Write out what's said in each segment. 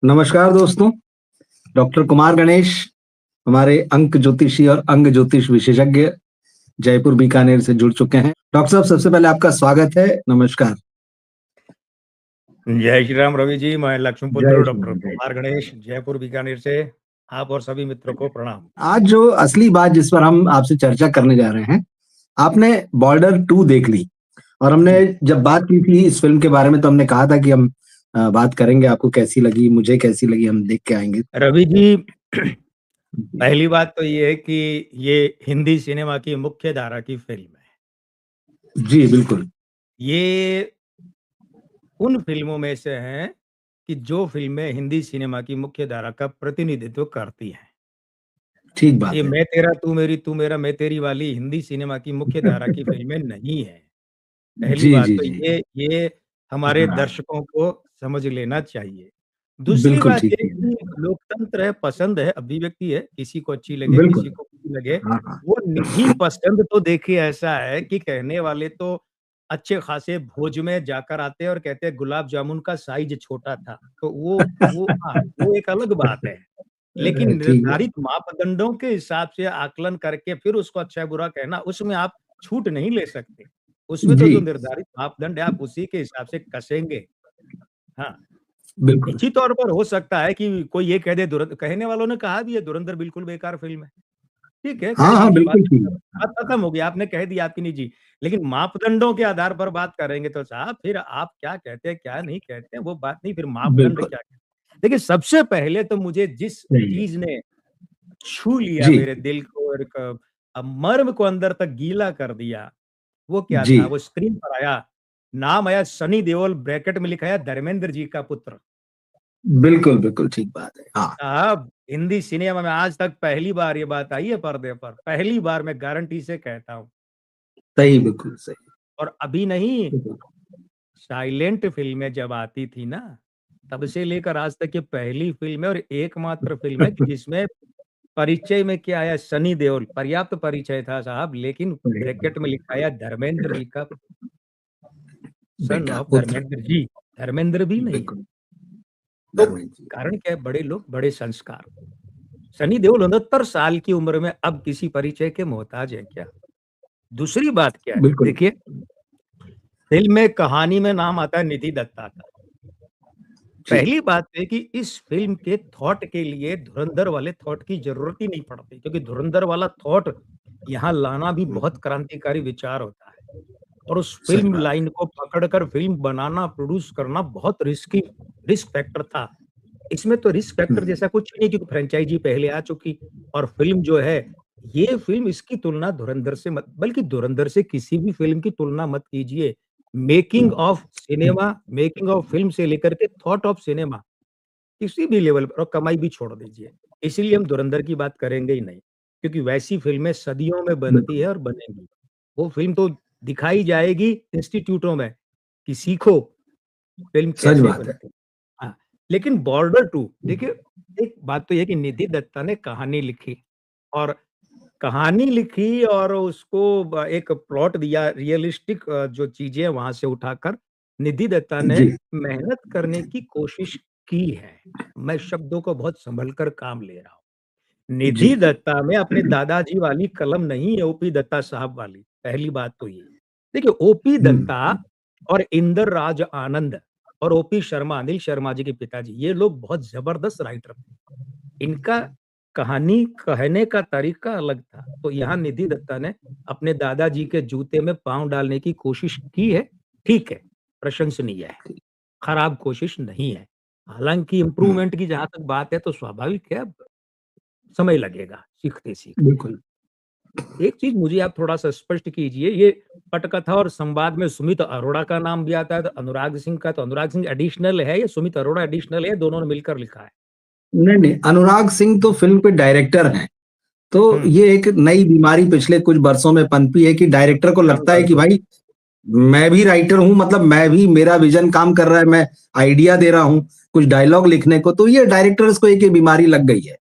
नमस्कार दोस्तों, डॉक्टर कुमार गणेश हमारे अंक ज्योतिषी और अंग ज्योतिष विशेषज्ञ जयपुर बीकानेर से जुड़ चुके हैं। डॉक्टर साहब सबसे पहले आपका स्वागत है, नमस्कार। जय श्री राम रवि जी, मैं जय लक्ष्मीपुत्र श्री डॉक्टर राम, जय कुमार श्री राम। गणेश जयपुर बीकानेर से आप और सभी मित्रों को प्रणाम। आज जो असली बात जिस पर हम आपसे चर्चा करने जा रहे हैं, आपने बॉर्डर 2 देख ली और हमने जी जब बात की थी इस फ़िल्म के बारे में तो हमने कहा था कि हम बात करेंगे, आपको कैसी लगी, मुझे कैसी लगी, हम देख के आएँगे। रवि जी, जी, पहली बात तो ये है कि ये हिंदी सिनेमा की मुख्य धारा की फिल्म है। जी, बिल्कुल, ये उन फिल्मों में से हैं कि जो फिल्में हिंदी सिनेमा की मुख्य धारा का प्रतिनिधित्व करती हैं। ठीक ये बात है। मैं तेरा तू मेरी तू मेरा मैं तेरी वाली हिंदी सिनेमा की मुख्य धारा की फिल्में नहीं है। पहली जी, बात जी, तो जी। ये हमारे हाँ, दर्शकों को समझ लेना चाहिए। दूसरी बिल्कुल बात ठीक ये कह रहे हैं। कि लोकतंत्र है, पसंद है, अभिव्यक्ति है, किसी को अच्छी लगे, बिल्कुल। किसी को बुरी लगे। हाँ, हाँ। वो निजी पसंद तो देखिए ऐसा है कि कहने वाले तो अच्छे खासे भोज में जाकर आते हैं और कहते हैं गुलाब जामुन का साइज़ छोटा था। तो वो हाँ, वो एक अलग बात है। लेकिन ठीक बात। निर्धारित मापदंडों के हिसाब से आकलन करके फिर उसको अच्छा-बुरा कहना, उसमें आप छूट नहीं ले सकते। उसमें तो जी, जो निर्धारित मापदंड है, आप उसी के हिसाब से कसेंगे। हाँ, बिल्कुल। निश्चित तौर पर हो सकता है कि कोई ये कह दे कहने वालों ने कहा भी है धुरंधर बिल्कुल बेकार फ़िल्म है। ठीक है, हाँ, कह हाँ, दीजिए बात बिल्कुल ठीक खत्म, बात। बात हाँ, खत्म हो गई, आपने कह दिया आपकी निजी। लेकिन मापदंडों के आधार पर बात करेंगे तो साहब फिर आप क्या कहते हैं, क्या नहीं कहते हैं, वो बात नहीं, फिर मापदंड बिल्कुल, क्या कहते हैं। देखिए, सबसे पहले तो मुझे जिस सही है। चीज़ ने छू लिया जी, मेरे दिल को और एक मर्म को अंदर तक गीला कर दिया, वो क्या जी। था? वो स्क्रीन पर आया, नाम आया सनी देओल, ब्रैकेट में लिखा है धर्मेंद्र जी का पुत्र। बिल्कुल, बिल्कुल ठीक बात है। हाँ, साहब, हिंदी सिनेमा में आज तक पहली बार ये बात आई है पर्दे पर, पहली बार मैं गारंटी से कहता हूँ। सही, बिल्कुल सही। और अभी नहीं, बिल्कुल। साइलेंट फ़िल्में जब आती थी ना, तब से लेकर आज तक ये पहली फ़िल्म है और एकमात्र फ़िल्म है कि जिसमें परिचय में क्या आया सनी देओल, पर्याप्त परिचय था साहब, लेकिन सही ब्रैकेट में बिल्कुल, लिखा है धर्मेंद्र जी का सन बेटा, ऑफ पुत्र, धर्मेंद्र जी, धर्मेंद्र भी नहीं है। बिल्कुल, तो धर्मेंद्र जी। कारण क्या है? बड़े लोग, बड़े संस्कार। सनी देओल 69 साल की उम्र में अब किसी परिचय के मोहताज हैं क्या? दूसरी बात क्या है? बिल्कुल, देखिए, फ़िल्म में कहानी में नाम आता है निधि दत्ता का। जी, पहली बात है कि इस फ़िल्म के थॉट के लिए धुरंधर वाले थॉट की ज़रूरत ही नहीं पड़ती क्योंकि धुरंधर वाला थॉट यहाँ लाना भी बहुत क्रांतिकारी विचार होता है और उस सच फ़िल्म बात है। लाइन को पकड़कर फ़िल्म बनाना, प्रोड्यूस करना बहुत रिस्क फैक्टर था। इसमें तो रिस्क फैक्टर हुँ, जैसा कुछ नहीं क्योंकि फ्रैंचाइज़ी पहले आ चुकी और फ़िल्म जो है, ये फ़िल्म इसकी तुलना धुरंधर से मत बल्कि धुरंधर से किसी भी फ़िल्म की तुलना मत कीजिए। Making of cinema, making of film से लेकर के थॉट ऑफ सिनेमा किसी भी लेवल पर और कमाई भी छोड़ दीजिए। इसीलिए हम धुरंधर की बात करेंगे ही नहीं, क्योंकि वैसी फ़िल्में सदियों में बनती बिल्कुल, है और बनेंगी। वो फ़िल्म तो दिखाई जाएगी इंस्टीट्यूटों में कि सीखो फ़िल्म सच कैसे बात है। बनती है। हाँ, लेकिन बॉर्डर 2 देखिए, एक बात तो ये है कि निधि दत्ता ने कहानी लिखी और कहानी लिखी और उसको एक प्लॉट दिया रियलिस्टिक जो चीज़ें हैं वहाँ से उठाकर निधि दत्ता ने जी, मेहनत करने की कोशिश की है। मैं शब्दों को बहुत सँभल कर काम ले रहा हूँ। जी, निधि दत्ता में अपने दादाजी वाली कलम नहीं है ओपी दत्ता साहब वाली, पहली बात तो ये। देखिए ओपी दत्ता हुँ, और इंदर राज आनंद और ओपी शर्मा, अनिल शर्मा जी के पिताजी, ये लोग बहुत ज़बरदस्त राइटर थे। इनका कहानी कहने का तरीका अलग था। तो यहाँ निधि दत्ता ने अपने दादाजी के जूते में पाँव डालने की कोशिश की है, ठीक है, प्रशंसनीय है, खराब कोशिश नहीं है। हालाँकि हुँ, इम्प्रूवमेंट की जहाँ तक बात है तो स्वाभाविक है, समय लगेगा सीखते-सीखते। बिल्कुल। एक चीज़ मुझे आप थोड़ा-सा स्पष्ट कीजिए, ये पटकथा और संवाद में सुमित अरोड़ा का नाम भी आता है, तो अनुराग सिंह का तो अनुराग सिंह एडिशनल है या सुमित अरोड़ा एडिशनल है, दोनों ने मिलकर लिखा है? नहीं, नहीं, अनुराग सिंह तो फ़िल्म के डायरेक्टर हैं। तो हुँ, ये एक नई बीमारी पिछले कुछ वर्षों में पनपी है कि डायरेक्टर को लगता है जंगल कि बुक। भाई मैं भी राइटर हूँ, मतलब मैं भी मेरा विज़न काम कर रहा है, मैं आइडिया दे रहा हूँ, कुछ डायलॉग लिखने को, तो ये डायरेक्टर्स को एक ये बीमारी लग गई है,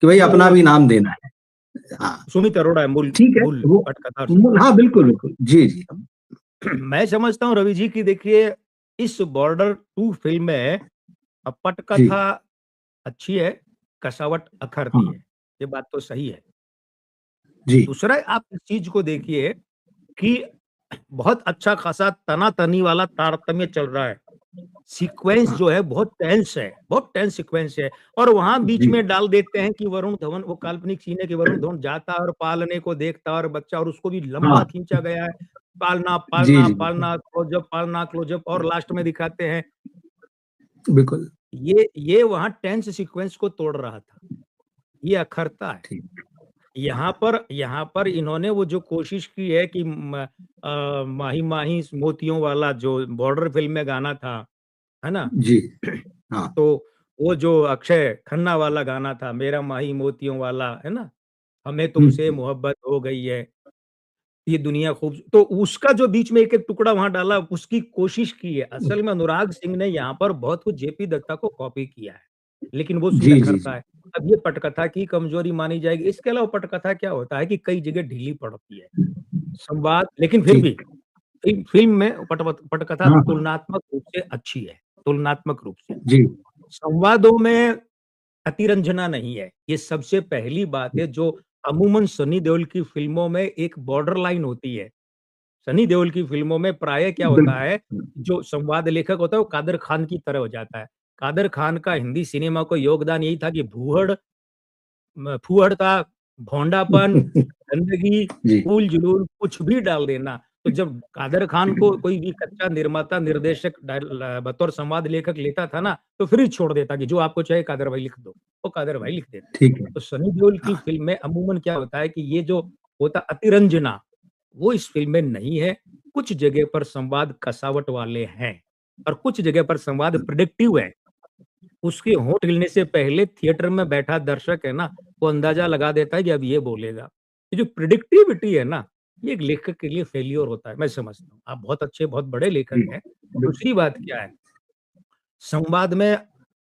कि भई अपना वो भी नाम देना है। हाँ, सुमित अरोड़ा है मूल ठीक है, मूल वो पटकथा और संवाद। हाँ, बिल्कुल, बिल्कुल। जी, जी। मैं समझता हूँ रवि जी कि देखिए इस बॉर्डर 2 फ़िल्म में जी, पटकथा अच्छी है, कसावट अखरती हाँ है। ये बात तो सही है। जी। दूसरा आप इस चीज़ को देखिए कि बहुत अच्छा खासा तना-तनी वाला तारतम्य चल रहा है। सीक्वेंस हाँ जो है बहुत टेंस सीक्वेंस है और वहाँ बीच जी में डाल देते हैं कि वरुण धवन वो काल्पनिक सीन है कि वरुण धवन जाता है और पालने को देखता है और बच्चा और उसको भी लंबा हाँ खींचा गया है। पालना, जी पालना, जी पालना, क्लोज़अप पालना, क्लोज़अप और लास्ट में दिखाते हैं। बिल्कुल ये वहाँ टेंस सीक्वेंस को तोड़ रहा था। ये अखरता है। ठीक। यहाँ पर इन्होंने वो जो कोशिश की है कि माही माही मोतियों वाला जो बॉर्डर फ़िल्म में गाना था, है ना? जी हाँ तो वो जो अक्षय खन्ना वाला गाना था, मेरा माही मोतियों वाला, है ना? हमें तुमसे हम्म, मोहब्बत हो गई है, ये दुनिया खूब तो उसका जो बीच में एक-एक टुकड़ा वहाँ डाला, उसकी कोशिश की है। असल में अनुराग सिंह ने यहाँ पर बहुत कुछ जेपी दत्ता को कॉपी किया है, लेकिन वो सीन जी जी जी अखरता है। अब ये पटकथा की कमजोरी मानी जाएगी। इसके अलावा पटकथा क्या होता है कि कई जगह ढीली पड़ती है। संवाद लेकिन फिर भी ठीक। फ़िल्म में पटकथा हाँ हाँ तुलनात्मक रूप से अच्छी है, तुलनात्मक रूप से। जी संवादों में अतिरंजना नहीं है, ये सबसे पहली बात है जो अमूमन सनी देओल की फ़िल्मों में एक बॉर्डर लाइन होती है। सनी देओल की फ़िल्मों में प्रायः क्या होता है, बिल्कुल जो संवाद लेखक होता है वो कादर ख़ान की तरह हो जाता है। कादर ख़ान का हिंदी सिनेमा को योगदान यही था कि फूहड़ता, भोंडापन, गंदगी, जी फ़ूल-जुलूल कुछ भी डाल देना। तो जब कादर ख़ान को कोई भी कच्चा निर्माता, निर्देशक बतौर संवाद लेखक लेता था ना, तो फ्री छोड़ देता कि जो आपको चाहिए कादर भाई लिख दो। वो कादर भाई लिख देते। ठीक है। तो सनी देओल की हाँ फ़िल्म में अमूमन क्या होता है कि ये जो होता अतिरंजना, वो इस फ़िल्म में नहीं है। कुछ जगह पर संवाद कसावट वाले हैं और कुछ जगह पर संवाद प्रिडिक्टिव है। उसके होंठ हिलने से पहले थिएटर में बैठा दर्शक है ना, वो अंदाज़ा लगा देता है कि अब ये बोलेगा। ये जो प्रिडिक्टिविटी है ना, ये एक लेखक के लिए फेल्योर होता है, मैं समझता हूँ। आप बहुत अच्छे, बहुत बड़े लेखक जी हैं। बिल्कुल दूसरी बात क्या है, संवाद में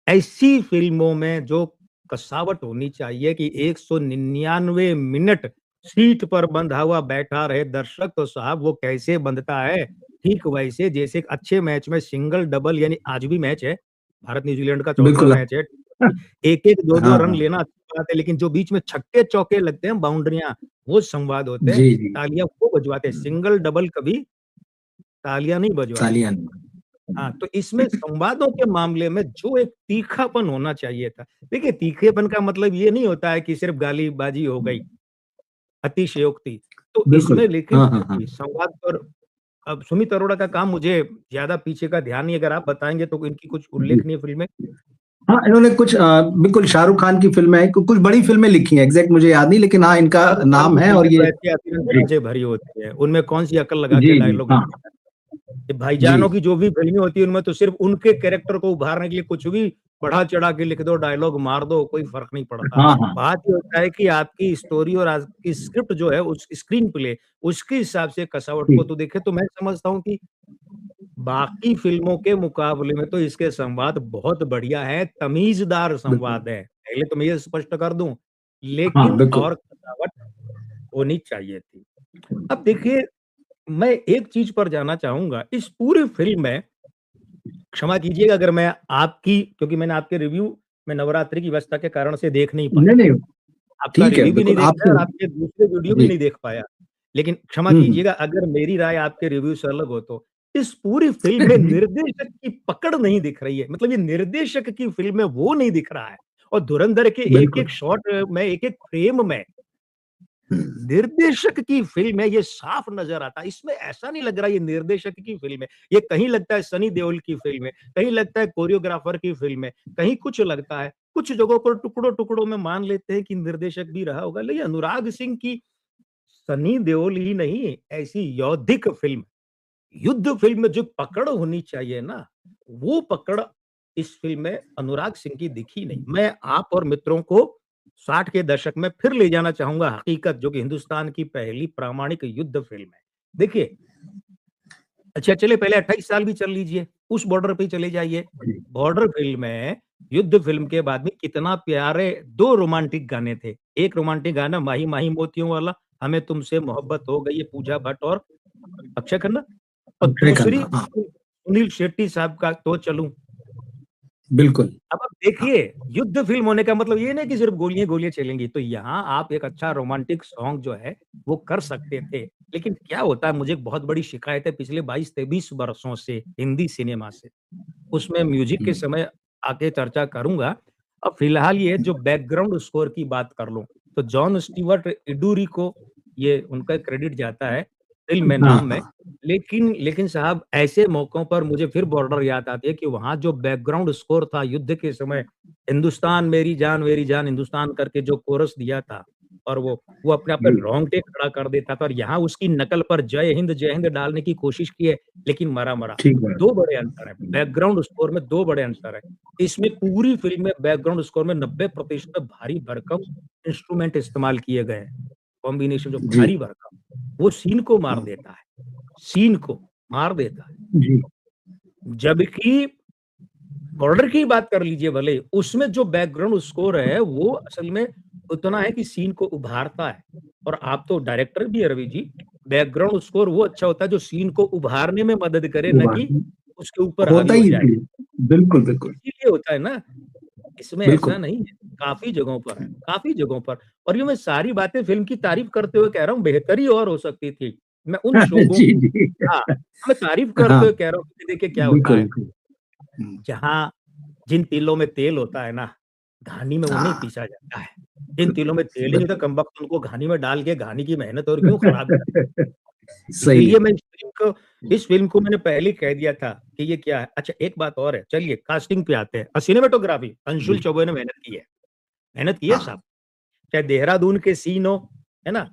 ऐसी फ़िल्मों में जो कसावट होनी चाहिए कि 199 मिनट सीट पर बंधा हुआ बैठा रहे दर्शक, तो साहब वो कैसे बंधता है? ठीक वैसे जैसे एक अच्छे मैच में सिंगल, डबल यानी आज भी मैच है, भारत-न्यूज़ीलैंड का चौथा बिल्कुल मैच है। एक-एक, दो-दो हाँ रन हाँ लेना अच्छी बात है, लेकिन जो बीच में छक्के-चौके लगते हैं, बाउंड्रियाँ, वो संवाद होते हैं। जी जी तालियाँ वो बजवाते हैं, सिंगल, डबल कभी तालियाँ नहीं बजवाते। तालियां हाँ, तो इसमें संवादों के मामले में जो एक तीखापन होना चाहिए था। देखिए, तीखेपन का मतलब ये नहीं होता है कि सिर्फ़ गाली-बाज़ी हो गई, अतिशयोक्ति। तो बिल्कुल इसमें लेकिन हाँ फिर हाँ हाँ भी संवाद पर अब सुमित अरोड़ा का काम मुझे ज़्यादा पीछे का ध्यान नहीं, अगर आप बताएँगे तो इनकी कुछ जी उल्लेखनीय फ़िल्में हाँ इन्होंने कुछ बिल्कुल शाहरुख खान की फिल्म है कुछ बड़ी फिल्में लिखी हैं एग्जैक्ट मुझे याद नहीं लेकिन हाँ इनका शाहरुख खान नाम की है और फ़िल्में तो ये ऐसी अतिरंजना जी से भरी होती हैं, उनमें कौन-सी अकल लगा के जी जी डायलॉग हाँ लिखेगा। ये जी भाईजानों की जो भी फ़िल्में होती हैं, उनमें तो सिर्फ़ उनके कैरेक्टर को उभारने के लिए कुछ भी बढ़ा-चढ़ा के लिख दो, डायलॉग मार दो, कोई फ़र्क नहीं पड़ता। हाँ हाँ बात ये होता है कि आपकी स्टोरी और आपकी स्क्रिप्ट जो है, उस स्क्रीन प्ले, उसके हिसाब से कसावट को ठीक तो देखें, तो मैं समझता हूँ कि बाकी फ़िल्मों के मुकाबले में तो इसके संवाद बहुत बढ़िया हैं, तमीज़दार बिल्कुल संवाद है। पहले तो मैं ये स्पष्ट कर दूँ, हाँ लेकिन बिल्कुल और कसावट होनी चाहिए थी। अब देखिए, मैं एक चीज़ पर जाना चाहूँगा, इस पूरी फ़िल्म में क्षमा कीजिएगा अगर मैं आपकी क्योंकि मैंने आपके रिव्यू मैं नवरात्रि की व्यस्तता के कारण से देख नहीं नहीं पाया। नहीं आपका ठीक है रिव्यू भी नहीं बिल्कुल देख आपसे पाया और आपके दूसरे वीडियो भी जी नहीं देख पाया। लेकिन क्षमा हम्म कीजिएगा अगर मेरी राय आपके रिव्यू से अलग हो तो। इस पूरी फ़िल्म में निर्देशक की पकड़ नहीं दिख रही है। मतलब ये निर्देशक की फ़िल्म है वो नहीं दिख रहा है और धुरंधर के एक-एक बिल्कुल शॉट में, एक-एक फ्रेम में हम्म, निर्देशक की फ़िल्म है, ये साफ नज़र आता है। इसमें ऐसा नहीं लग रहा ये निर्देशक की फ़िल्म है। ये कहीं लगता है सनी देओल की फ़िल्म है, कहीं लगता है कोरियोग्राफ़र की फ़िल्म है, कहीं कुछ लगता है। कुछ जगहों पर टुकड़ों-टुकड़ों में मान लेते हैं कि निर्देशक भी रहा होगा। लेकिन अनुराग सिंह की सनी देओल ही नहीं, ऐसी यौधिक फ़िल्म, युद्ध फ़िल्म में जो पकड़ होनी चाहिए ना, वो पकड़ इस फ़िल्म में अनुराग सिंह की दिखी नहीं। मैं आप और मित्रों को 60 के दशक में फिर ले जाना चाहूँगा हकीकत जो कि हिंदुस्तान की पहली प्रामाणिक युद्ध फ़िल्म है। देखिए, अच्छा चलिए पहले 28 साल भी चल लीजिए, उस बॉर्डर पे ही चले जाइए। जी बॉर्डर फ़िल्म में, युद्ध फ़िल्म के बाद में कितना प्यारे 2 रोमांटिक गाने थे। एक रोमांटिक गाना माही माही मोतियों वाला, हमें तुमसे मोहब्बत हो गई है पूजा भट्ट और अक्षय खन्ना और अक्षय दूसरी खन्ना हाँ सुनील शेट्टी साहब का तो चलूँ। बिल्कुल। अब आप देखिए, युद्ध फ़िल्म होने का मतलब ये नहीं कि सिर्फ़ गोलियाँ-गोलियाँ चलेंगी, तो यहाँ आप एक अच्छा रोमांटिक सॉन्ग जो है, वो कर सकते थे। लेकिन क्या होता है, मुझे एक बहुत बड़ी शिकायत है पिछले 22-23 वर्षों से हिंदी सिनेमा से, उसमें म्यूज़िक के हुँ, समय आगे चर्चा करूँगा। अब फ़िलहाल ये जो बैकग्राउंड स्कोर की बात कर लूँ, तो जॉन स्टीवर्ट इडुरी को ये उनका क्रेडिट जाता है, फ़िल्म में, हाँ, नाम में। हाँ। लेकिन लेकिन साहब ऐसे मौकों पर मुझे फिर बॉर्डर याद आती है कि वहाँ जो बैकग्राउंड स्कोर था युद्ध के समय, मेरी जान हिंदुस्तान करके जो कोरस दिया था और वो अपने आप पे जी, रोंगटे खड़ा कर देता था और यहाँ उसकी नकल पर जय हिंद डालने की कोशिश की है, लेकिन मरा-मरा। ठीक बात। 2 बड़े अंतर हैं, बैकग्राउंड स्कोर में 2 बड़े अंतर हैं। इसमें पूरी फ़िल्म में बैकग्राउंड स्कोर में 90% भारी भरकम इंस्ट्रूमेंट इस्तेमाल किए गए हैं। कॉम्बिनेशन जो जी, भारी भरकम, वो सीन को मार हाँ, देता है, सीन को मार देता है। जी, जबकि बॉर्डर की बात कर लीजिए भले, उसमें जो बैकग्राउंड स्कोर है, वो असल में उतना है कि सीन को उभारता है और आप तो डायरेक्टर भी हैं रवि जी, बैकग्राउंड स्कोर वो अच्छा होता है जो सीन को उभारने में मदद करे, वो ना बात कि उसके ऊपर हावी होता हो ही जाए। इसलिए। बिल्कुल, बिल्कुल, इसीलिए होता है ना, इसमें ऐसा बिल्कुल। नहीं है, काफ़ी जगहों पर है, काफ़ी जगहों पर और ये मैं सारी बातें फ़िल्म की तारीफ़ करते हुए कह रहा हूँ, बेहतर ही और हो सकती थी। मैं उन शोबों जी, को जी। हाँ, मैं तारीफ़ करते हाँ, हुए कह रहा हूँ कि देखिए क्या होता बिल्कुल, है, बिल्कुल। हुँ, जहाँ जिन तिलों में तेल होता है ना, घानी में वो नहीं हाँ, पीसा जाता है। जिन तिलों में तेल ही नहीं होता, बिल्कुल। कमबख्त उनको घानी में डाल के घानी की मेहनत और क्यों खराब कर सही इसीलिए है। मैं इस फ़िल्म को मैंने पहले ही कह दिया था कि ये क्या है। अच्छा एक बात और है, चलिए कास्टिंग पे आते हैं सिनेमैटोग्राफी अंशुल जी, चौबे ने मेहनत की है हाँ, साहब। चाहे देहरादून के सीन हो, है ना?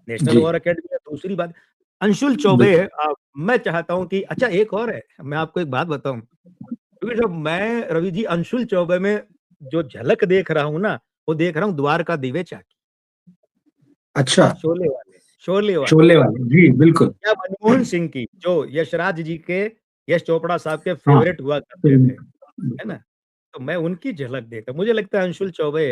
नेशनल जी, वॉर अकेडमी है, दूसरी बात अंशुल चौबे बिल्कुल। मैं चाहता हूँ कि अच्छा एक और है, मैं आपको एक बात बताऊँ, क्योंकि जब मैं रवि जी अंशुल चौबे में जो झलक देख रहा हूँ ना, वो देख रहा हूँ द्वारका दिवेचा की, अच्छा, शोले वाले। शोले वाले, जी, बिल्कुल। या मनमोहन सिंह की, जो यशराज जी के यश चोपड़ा साहब के हाँ, फ़ेवरेट हुआ करते थे, फ़िल्म है बिल्कुल, ना? तो मैं उनकी झलक देखता मुझे लगता है अंशुल चौबे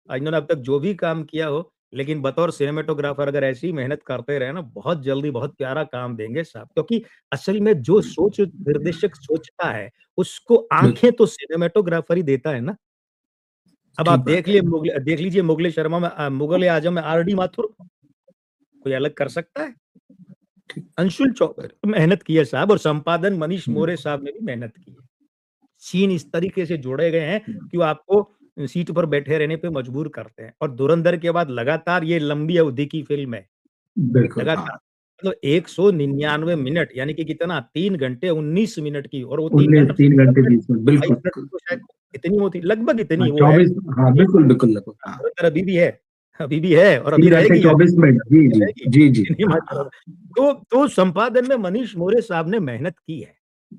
इन्होंने अब तक जो भी काम किया हो, लेकिन बतौर सिनेमैटोग्राफर अगर ऐसी ही मेहनत करते रहे ना, बहुत जल्दी बहुत प्यारा काम देंगे साहब। क्योंकि असल में जो सोच निर्देशक सोचता है, उसको बिल्कुल, आँखें तो सिनेमैटोग्राफर ही देता है ना। अब आप ठीक बात है। देख लीजिए मुगले शर्मा में मुगल-ए-आज़म में आर डी माथुर, कोई अलग कर सकता है? ठीक, अंशुल चौबे मेहनत की है साहब और संपादन मनीष हुँ, मोरे साहब ने भी मेहनत की है। सीन इस तरीके से जोड़े गए हैं कि वो आपको सीट पर बैठे रहने पे मजबूर करते हैं और धुरंधर के बाद लगातार ये लंबी अवधि की फ़िल्म है, बिल्कुल, लगातार। हाँ। मतलब 199 मिनट यानी कि कितना 3 घंटे 19 मिनट की और वो 3 19 घंटे 3 घंटे 20 मिनट, 22 बिल्कुल, मिनट बिल्कुल। तो शायद इतनी होती लगभग हाँ, इतनी वो है। 24 हाँ, बिल्कुल, बिल्कुल लगभग, हाँ। धुरंधर अभी भी है और अभी 3 घंटे रहेगी, 24 मिनट, जी, जी, रहेगी। जी, जी। सिनेमा हाँ, चल हाँ। रहा तो संपादन में मनीष मोरे साहब ने मेहनत की है,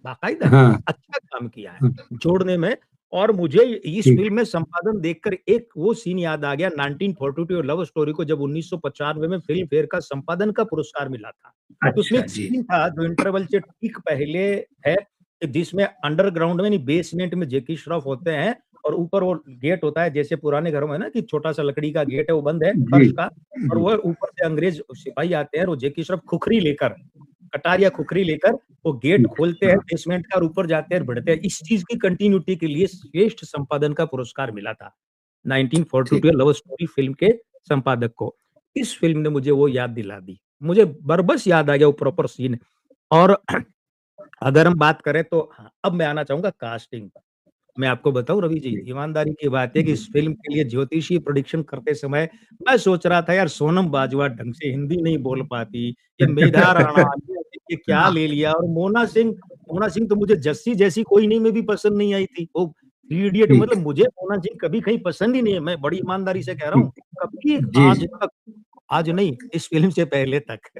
बाकायदा हाँ, अच्छा काम किया है, हाँ, जोड़ने में और मुझे इस ठीक। फ़िल्म में संपादन देखकर एक वो सीन याद आ गया 1942 लव स्टोरी को जब 1995 में फ़िल्म फेयर का संपादन का पुरस्कार मिला था। तो उसमें अच्छा, एक जी। सीन था जो इंटरवल से ठीक पहले है, कि जिसमें अंडरग्राउंड में नहीं बेसमेंट में जैकी श्रॉफ होते हैं और ऊपर वो गेट होता है जैसे पुराने घरों में है ना कि छोटा-सा लकड़ी का गेट है वो बंद है जी, फर्श का और जी, वो ऊपर से अंग्रेज़ सिपाही आते हैं और वो जैकी श्रॉफ खुखरी लेकर, कटार या खुखरी लेकर वो गेट ठीक। खोलते हैं हाँ, बेसमेंट का और ऊपर जाते हैं, बढ़ते हैं। इस चीज़ की कंटिन्यूटी के लिए श्रेष्ठ संपादन का पुरस्कार मिला था, ठीक। 1942 लव स्टोरी फ़िल्म के संपादक को। इस फ़िल्म ने मुझे वो याद दिला दी। मुझे बरबस याद आ गया वो प्रॉपर सीन और अगर हम बात करें तो हाँ, अब मैं आना चाहूँगा कास्टिंग पर। मैं आपको बताऊँ रवि जी, जी, ईमानदारी की बात है कि जी। इस फ़िल्म के लिए ज्योतिषी प्रेडिक्शन करते समय मैं सोच रहा था यार सोनम बाजवा ढंग से हिंदी नहीं बोल पाती, ये मेधा राणा ये क्या हाँ, ले लिया और मोना सिंह तो मुझे जस्सी जैसी कोई नहीं में भी पसंद नहीं आई थी। वो थ्री इडियट ठीक, मतलब मुझे मोना सिंह कभी कहीं पसंद ही नहीं है, मैं बड़ी ईमानदारी से कह रहा हूँ। ठीक। कभी जी, जी। आज नहीं, इस फ़िल्म से पहले तक।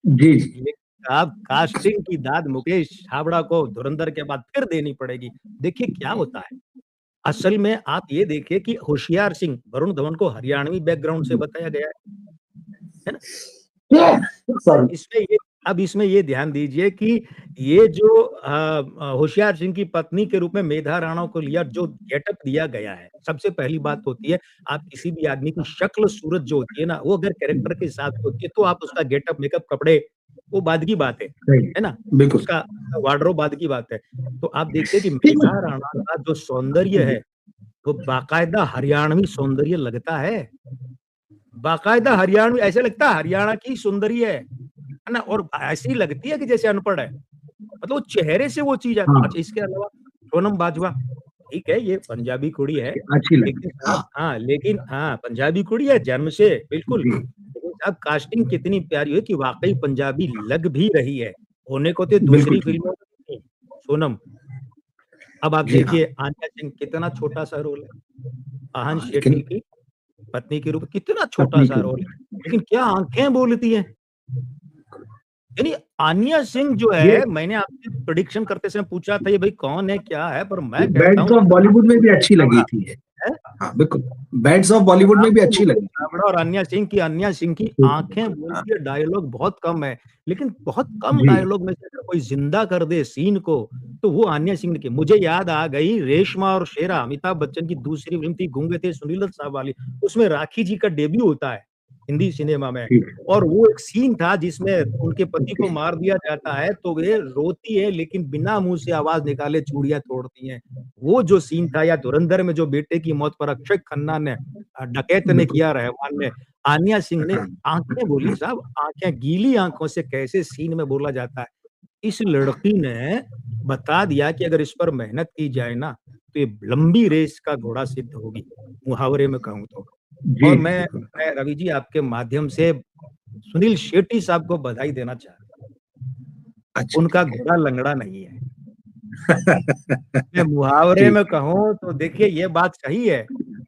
जी, जी। लेकिन अब कास्टिंग की दाद मुकेश छाबड़ा को धुरंधर के बाद फिर देनी पड़ेगी। देखिए क्या होता है, असल में आप ये देखिए कि होशियार सिंह, वरुण धवन को हरियाणवी बैकग्राउंड से जी। बताया गया है ना? सॉरी। इसमें ये ध्यान दीजिए कि ये जो होशियार सिंह की पत्नी के रूप में मेधा राणा को लिया जो गेटअप दिया गया है, सबसे पहली बात होती है, आप किसी भी आदमी की शक्ल-सूरत जो होती है ना, वो अगर कैरेक्टर के हिसाब से होती है, तो आप उसका गेटअप, मेकअप, कपड़े वो बाद की बात सही, है ना? बिल्कुल। उसका वार्डरोब बाद की बात है। तो आप देखिए कि मेघा राणा का जो सौंदर्य है, वो बाकायदा हरियाणवी सौंदर्य लगता है। बाकायदा हरियाणवी ऐसा लगता है हरियाणा की सौंदर्य है ना? और ऐसी ही लगती है कि जैसे अनपढ़ है। मतलब वो चेहरे से वो चीज़ आता है। हाँ, अच्छा इसके अलावा सोनम बाजवा, ठीक है ये पंजाबी कुड़ी है, अच्छी लगी। लेकिन हाँ, साहब हाँ, लेकिन हाँ, पंजाबी कुड़ी है जन्म से बिल्कुल। जी, लेकिन साहब कास्टिंग कितनी प्यारी है कि वाक़ई पंजाबी लग भी रही है। होने को तो बिल्कुल दूसरी ठीक। फ़िल्मों में थी सोनम। अब आप जी हाँ। देखिए आन्या सिंह कितना छोटा-सा रोल है। अहान हाँ, शेट्टी लेकिन की पत्नी के रूप में कितना पत्नी छोटा-सा के रोल है। लेकिन क्या आँखें बोलती हैं। यानी आन्या सिंह जो ये है मैंने आपसे प्रेडिक्शन करते समय पूछा था ये भाई कौन है, क्या है? पर ये मैं कहता बैंड्स हूँ ऑफ बॉलीवुड में भी अच्छी लगी छाबड़ा थी ये। है। हाँ, बिल्कुल। बैंड्स ऑफ बॉलीवुड में भी आपने अच्छी मुकेश लगी थी। छाबड़ा और अन्या सिंह की बिल्कुल, आँखें हाँ, बोलती है डायलॉग बहुत कम है। लेकिन बहुत कम जी, डायलॉग में से अगर कोई ज़िंदा कर दे सीन को, तो वो आन्या सिंह की मुझे याद आ गई रेशमा और शेरा अमिताभ बच्चन की दूसरी फ़िल्म थी गूंगे थे सुनील दत्त साहब वाली। उसमें राखी जी का डेब्यू होता है, हिंदी सिनेमा में। ठीक है, और वो एक सीन था जिसमें उनके पति ओके। को मार दिया जाता है, तो वे रोती है लेकिन बिना मुँह से आवाज़ निकाले चूड़ियाँ तोड़ती हैं। वो जो सीन था या धुरंधर में जो बेटे की मौत पर अक्षय खन्ना ने डकैत ने बिल्कुल, किया, रहमान ने, आन्या सिंह ने हाँ, आँखें बोली साहब, आँखें गीली आँखों से कैसे सीन में बोला जाता है। इस लड़की ने बता दिया कि अगर इस पर मेहनत की जाए ना, तो ये लंबी रेस का घोड़ा सिद्ध होगी, मुहावरे में कहूँ तो। जी, और जी, बिल्कुल। मैं रवि जी आपके माध्यम से सुनील शेट्टी साहब को बधाई देना चाहता अच्छा, हूँ। उनका ठीक है। घोड़ा लंगड़ा नहीं है। मैं मुहावरे ठीक में है, कहूँ तो देखिए ये बात सही है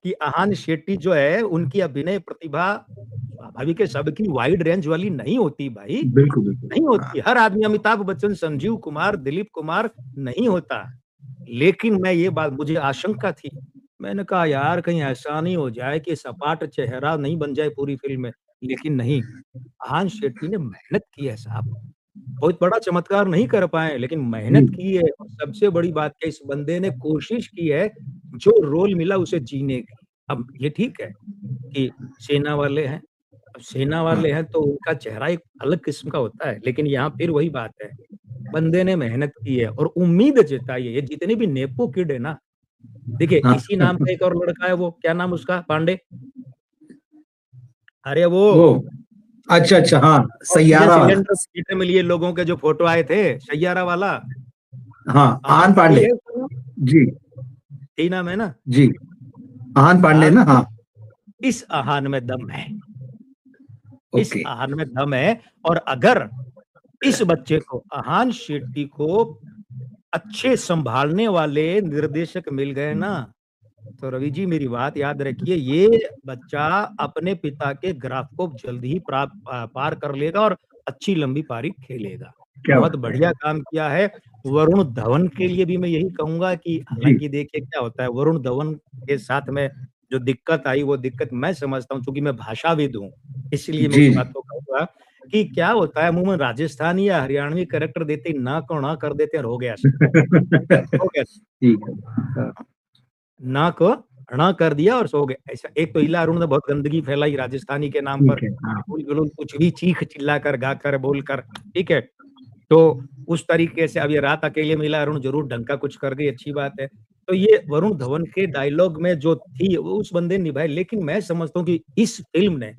कि अहान शेट्टी जो है उनकी अभिनय प्रतिभा स्वाभाविक है सबकी वाइड रेंज वाली नहीं होती भाई, बिल्कुल, बिल्कुल, नहीं हाँ, होती। हर आदमी अमिताभ बच्चन, संजीव कुमार, दिलीप कुमार नहीं होता। लेकिन मैं ये बात मुझे आशंका थी। मैंने कहा यार कहीं ऐसा नहीं हो जाए कि सपाट चेहरा नहीं बन जाए पूरी फ़िल्म में। लेकिन नहीं, अहान शेट्टी ने मेहनत की है साहब। बहुत बड़ा चमत्कार नहीं कर पाए, लेकिन जी, मेहनत की है और सबसे बड़ी बात क्या इस बंदे ने कोशिश की है, जो रोल मिला उसे जीने की। अब ये ठीक है कि सेना वाले हैं, अब सेना हाँ, वाले हैं तो उनका चेहरा एक अलग किस्म का होता है, लेकिन यहाँ फिर वही बात है, बंदे ने मेहनत की है और उम्मीद जताई है। ये जितने भी नेपो किड है ना, देखिए हाँ, इसी नाम का एक और लड़का है वो क्या नाम उसका पांडे? अरे वो वो अच्छा, अच्छा, हाँ, ऑक्सीजन सैयारा वाला। सिलेंडर फ्री में लिए लोगों के जो फ़ोटो आए थे, सैयारा वाला, हाँ, आहान आहान यही पांडे। है उसका नाम? जी, यही नाम है ना? जी, आहान पांडे साहब ना? हाँ, इस आहान में दम है, इस ओके, आहान में दम है और अगर इस बच्चे को आहान शेट्टी को अच्छे सँभालने वाले निर्देशक मिल गए ना, तो रवि जी मेरी बात याद रखिए ये बच्चा अपने पिता के ग्राफ को जल्द ही पार कर लेगा और अच्छी लंबी पारी खेलेगा। क्या बहुत बात है। बढ़िया काम किया है। वरुण धवन के लिए भी मैं यही कहूँगा कि जी, हालाँकि देखिए क्या होता है वरुण धवन के साथ में जो दिक्कत आई वो दिक्कत मैं समझता हूँ चूँकि मैं भाषाविद हूँ, इसलिए मैं जी, उस जी। बात को कहूँगा कि क्या होता है मुँह में राजस्थानी या हरियाणवी कैरेक्टर देते ही ना को ना कर देते हैं और हो गया हो गया। ठीक है, हाँ, ना को ण कर दिया और सो गए। ऐसा एक तो इला अरुण ने बहुत गंदगी फैलाई राजस्थानी के नाम पर, ठीक है, हाँ, उल-जुलूल कुछ भी चीख-चिल्लाकर, गाकर, बोलकर, ठीक है? तो उस तरीके से अब ये रात अकेले में इला अरुण ज़रूर ढंग का कुछ कर गई, अच्छी बात है। तो ये वरुण धवन के डायलॉग में जो थी, वो उस बंदे ने निभाई, लेकिन मैं समझता हूँ कि इस फ़िल्म ने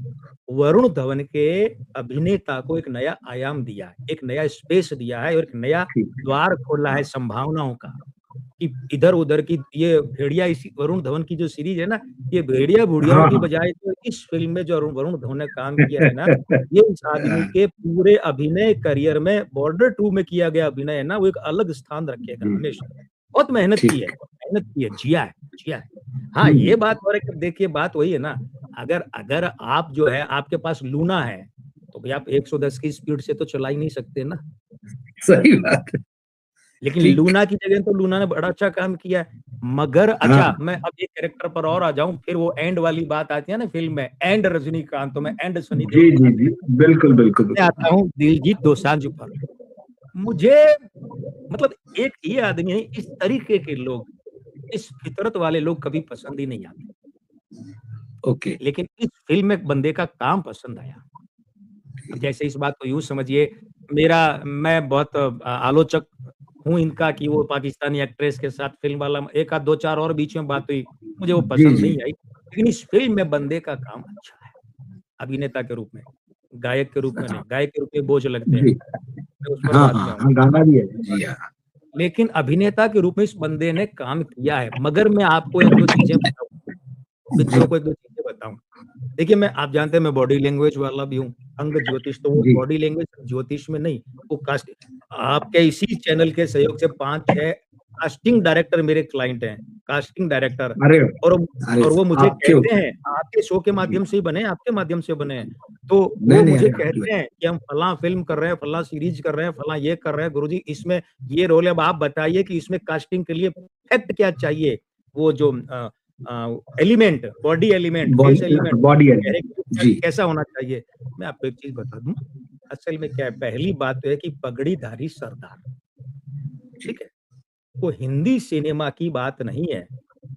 वरुण धवन के अभिनेता को एक नया आयाम दिया है, एक नया स्पेस दिया है और एक नया ठीक है, द्वार खोला है हाँ, संभावनाओं का। कि इधर-उधर की ये भेड़िया इसी वरुण धवन की जो सीरीज़ है ना, ये भेड़िया-भुड़ियाओं हाँ, की हाँ। बजाय तो इस फ़िल्म में जो वरुण वरुण धवन ने काम किया है ना, ये इस आदमी के पूरे अभिनय करियर में बॉर्डर 2 में किया गया अभिनय है ना, वो एक अलग स्थान रखेगा जी, हमेशा। बहुत मेहनत की है, ठीक है। बहुत मेहनत की है, जिया है, जिया है। हाँ, हुँ, ये बात और है कि देखिए बात वही है ना, अगर अगर आप जो है आपके पास लूना है, तो भई आप 110 की स्पीड से तो चला ही नहीं सकते ना। सही बात है, लेकिन ठीक। लूना की जगह तो लूना ने बड़ा अच्छा काम किया है। मगर हाँ, अच्छा मैं अब एक कैरेक्टर पर और आ जाऊँ, फिर वो एंड वाली बात आती है ना फ़िल्म में, एंड रजनीकांत तो मैं एंड सनी जी, देओल जी, बना जी। दूँगा। बिल्कुल, बिल्कुल, मैं बिल्कुल। आता हूँ दिलजीत दोसांझ पर। मुझे मतलब एक ये आदमी है, इस तरीके के लोग, इस फितरत वाले लोग कभी पसंद ही नहीं आते। ओके, लेकिन इस फ़िल्म में एक बंदे का काम पसंद आया। अब जैसे इस बात को यूँ समझिए मैं बहुत आलोचक हूँ इनका कि वो पाकिस्तानी एक्ट्रेस के साथ फ़िल्म वाला एक आध 2-4 और बीच में बात हुई, मुझे वो जी, पसंद जी। नहीं आई। लेकिन इस फ़िल्म में बंदे का काम अच्छा है, अभिनेता के रूप में, गायक के रूप में नहीं, हाँ, गायक के रूप में बोझ लगते हैं, जी। मैं उस पर हाँ, बाद में हाँ, आऊँगा। हाँ, गाना भी है। जी हाँ। लेकिन अभिनेता के रूप में इस बंदे ने काम किया है, मगर मैं आपको 1-2 चीज़ें बताऊँ, जी, मित्रों को 1-2 चीज़ें बताऊँ। देखिए, आप जानते हैं मैं बॉडी लैंग्वेज वाला भी हूँ, अंग ज्योतिष तो वो जी। बॉडी लैंग्वेज ज्योतिष में नहीं, वो कास्ट आपके इसी चैनल के सहयोग से 5-6 कास्टिंग डायरेक्टर मेरे क्लाइंट हैं, कास्टिंग डायरेक्टर अरे! और अरे! और वो मुझे आपके कहते हैं, ऊपर। आपके शो के जी। माध्यम से ही बने हैं, आपके माध्यम से बने हैं। तो नहीं, वो नहीं, मुझे अरे आपकी कहते वजह हैं कि हम फलाँ फ़िल्म कर रहे हैं, फलाँ सीरीज़ कर रहे हैं, फलाँ ये कर रहे हैं, गुरुजी इसमें ये रोल है, अब आप बताइए कि इसमें कास्टिंग के लिए फैक्ट क्या चाहिए? वो जो element, body element, face element, body element. Character जी, कैसा होना चाहिए? मैं आपको एक चीज़ बता दूँ, असल में क्या है, पहली बात तो है कि पगड़ीधारी सरदार, जी। ठीक है? वो हिंदी सिनेमा की बात नहीं है।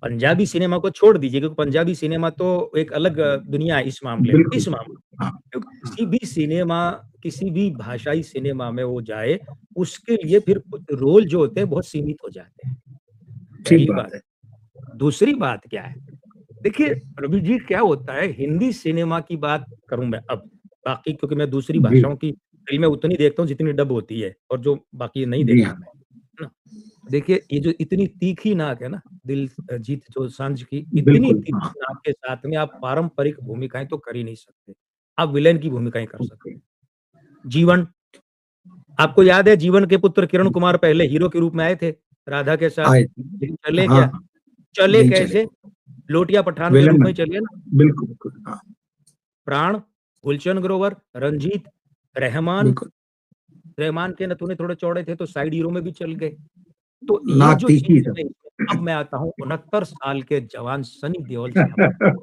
पंजाबी सिनेमा को छोड़ दीजिए क्योंकि पंजाबी सिनेमा तो एक अलग दुनिया है इस मामले में, बिल्कुल। इस मामले में। हाँ, क्योंकि हाँ, किसी भी सिनेमा, किसी भी भाषाई सिनेमा में वो जाए, उसके लिए फिर कुछ रोल जो होते हैं बहुत सीमित हो जाते हैं, ठीक पहली बात बात। है। दूसरी बात क्या है, देखिए रवि जी क्या होता है हिंदी सिनेमा की बात करूँ मैं अब, बाकी क्योंकि मैं दूसरी जी, भाषाओं की फ़िल्में उतनी देखता हूँ जितनी डब होती है और जो बाकी नहीं जी देखता हाँ। मैं, है ना? देखिए ये जो इतनी तीखी नाक है ना, जीत दोसांझ की, इतनी बिल्कुल, हाँ। तीखी नाक के साथ में आप पारंपरिक भूमिकाएँ तो कर ही नहीं सकते। आप विलेन की भूमिकाएँ कर ओके। सकते हैं। जीवन, आपको याद है जीवन के पुत्र किरण कुमार पहले हीरो के रूप में आए थे, राधा के साथ, आए लेकिन चले हाँ, क्या? हाँ, चले नहीं चले। कैसे? लोटिया पठान के विलेन रूप में बन ही चले ना। बिल्कुल, बिल्कुल, हाँ, प्राण, गुलशन ग्रोवर, रंजीत, रहमान, बिल्कुल। रहमान के नथुने थोड़े चौड़े थे तो साइड हीरो में भी चल गए। तो ये नाक जो तीखी चीज़ सब। है ना, अब मैं आता हूँ 69 साल के जवान सनी देओल साहब पर।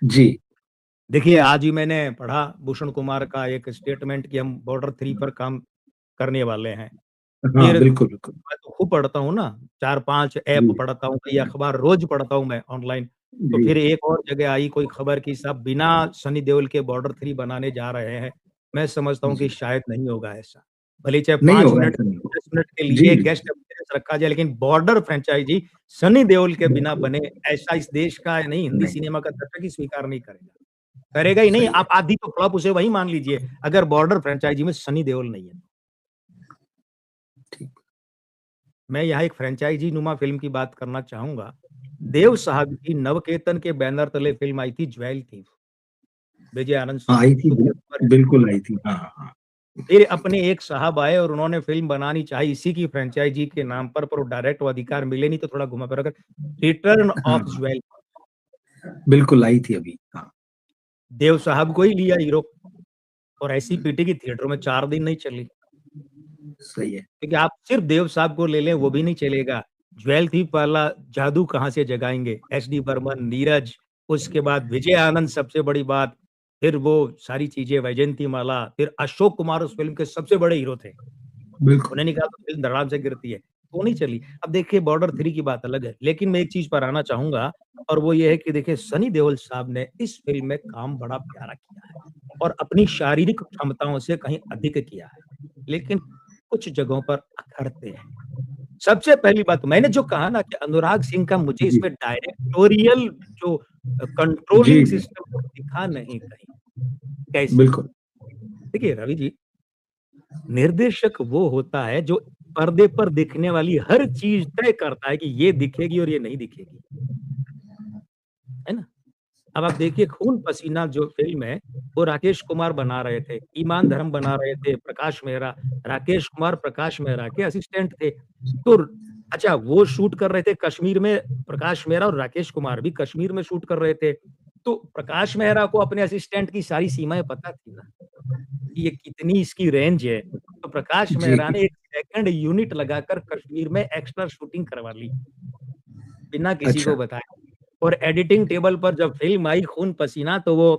जी, देखिए, आज ही मैंने पढ़ा भूषण कुमार का एक स्टेटमेंट कि हम बॉर्डर 3 पर काम करने वाले हैं। हाँ, फिर बिल्कुल, बिल्कुल। मैं तो खूब पढ़ता हूँ ना, 4-5 ऐप जी, पढ़ता हूँ, कई अखबार रोज़ पढ़ता हूँ मैं ऑनलाइन। तो जी, फिर एक और जगह आई कोई खबर कि साहब बिना सनी देओल के बॉर्डर 3 बनाने जा रहे हैं। मैं समझता हूँ कि जी। शायद नहीं होगा ऐसा। भले ही चाहे नहीं 5 होगा, मिनट, ऐसा नहीं होगा। 10 मिनट के जी, लिए गेस्ट अपीयरेंस रखा जाए, लेकिन बॉर्डर फ्रैंचाइज़ी सनी देओल के बिना बिल्कुल, बने, ऐसा इस देश का नहीं, हिंदी नहीं, सिनेमा का दर्शक ही स्वीकार नहीं करेगा। करेगा ही नहीं, सही है। आप आधी तो फ्लॉप उसे वही मान लीजिए, अगर बॉर्डर फ्रैंचाइज़ी में सनी देओल नहीं है। ठीक। मैं यहाँ एक फ्रैंचाइज़ी नुमा फ़िल्म की बात करना चाहूँगा। देव साहब की नवकेतन के बैनर तले फ़िल्म आई थी ज्वेल थीफ, विजय आनंद हाँ, आई थी, सुपर बिल्कुल आई थी। हाँ, हाँ। फिर अपने एक साहब आए और उन्होंने फ़िल्म बनानी चाही इसी की फ्रैंचाइज़ी के नाम पर वो डायरेक्ट वो अधिकार मिले नहीं तो थोड़ा घुमा-फिरा कर रिटर्न हाँ, ऑफ हाँ, ज्वेल बिल्कुल आई थी अभी। हाँ, देव साहब को ही लिया हीरो और ऐसी पीटी की थिएटरों में 4 दिन नहीं चली। सही है। क्योंकि आप सिर्फ देव साहब को ले लें वो भी नहीं चलेगा। ज्वेल थीफ वाला जादू कहाँ से जगाएँगे? एसडी बर्मन, नीरज, उसके बाद विजय आनंद सबसे बड़ी बात, फिर वो सारी चीज़ें वैजयंतीमाला, फिर अशोक कुमार उस फ़िल्म के सबसे बड़े हीरो थे। बिल्कुल। उन्हें निकाला तो फ़िल्म धड़ाम से गिरती है, वो नहीं चली। अब देखिए बॉर्डर 3 की बात अलग है, लेकिन मैं एक चीज़ पर आना चाहूँगा और वो ये है कि देखिए सनी देओल साहब ने इस फ़िल्म में काम बड़ा प्यारा किया है और अपनी शारीरिक क्षमताओं से कहीं अधिक किया है, लेकिन कुछ जगहों पर अखरते हैं। सबसे पहली बात मैंने जो कहा ना कि अनुराग सिंह का मुझे जी, इसमें डायरेक्टोरियल जो जी, कंट्रोलिंग जी, सिस्टम वो दिखा नहीं कहीं। कैसे? बिल्कुल। देखिए रवि जी, निर्देशक वो होता है जो पर्दे पर दिखने वाली हर चीज़ तय करता है कि ये दिखेगी और ये नहीं दिखेगी, है ना? अब आप देखिए खून पसीना जो फ़िल्म है, वो राकेश कुमार बना रहे थे, ईमान धर्म बना रहे थे, प्रकाश मेहरा, राकेश कुमार प्रकाश मेहरा के असिस्टेंट थे। तो अच्छा वो शूट कर रहे थे कश्मीर में, प्रकाश मेहरा और राकेश कुमार भी कश्मीर में शूट कर रहे थे। तो प्रकाश मेहरा को अपने असिस्टेंट की सारी सीमाएँ पता थी ना, कि ये कितनी इसकी रेंज है। तो प्रकाश जी, मेहरा ने एक सेकंड यूनिट लगाकर कश्मीर में एक्स्ट्रा शूटिंग करवा ली, बिना किसी को अच्छा, बताए। और एडिटिंग टेबल पर जब फ़िल्म आई खून पसीना तो वो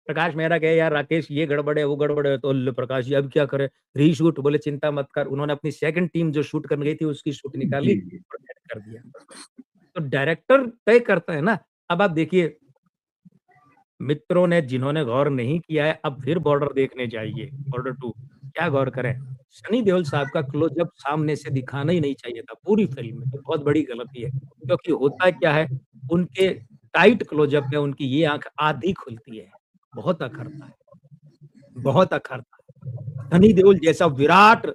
प्रकाश मेहरा कहे यार राकेश ये गड़बड़ है, वो गड़बड़ है, तो ल प्रकाश जी अब क्या करें? रीशूट बोले चिंता मत कर। उन्होंने अपनी सेकंड टीम जो शूट करने गई थी उसकी शूट निकाली जी, जी। और एड कर दिया। तो डायरेक्टर तय करता है ना। अब आप देखिए मित्रों ने जिन्होंने गौर नहीं किया है अब फिर बॉर्डर देखने जाइए, बॉर्डर 2 क्या गौर करें, सनी देओल साहब का क्लोज़अप सामने से दिखाना ही नहीं चाहिए था पूरी फ़िल्म में, ये बहुत बड़ी गलती है। क्योंकि होता क्या है, उनके टाइट क्लोज़अप में उनकी ये आँख आधी खुलती है, बहुत अखरता है, बहुत अखरता है। सनी देओल जैसा विराट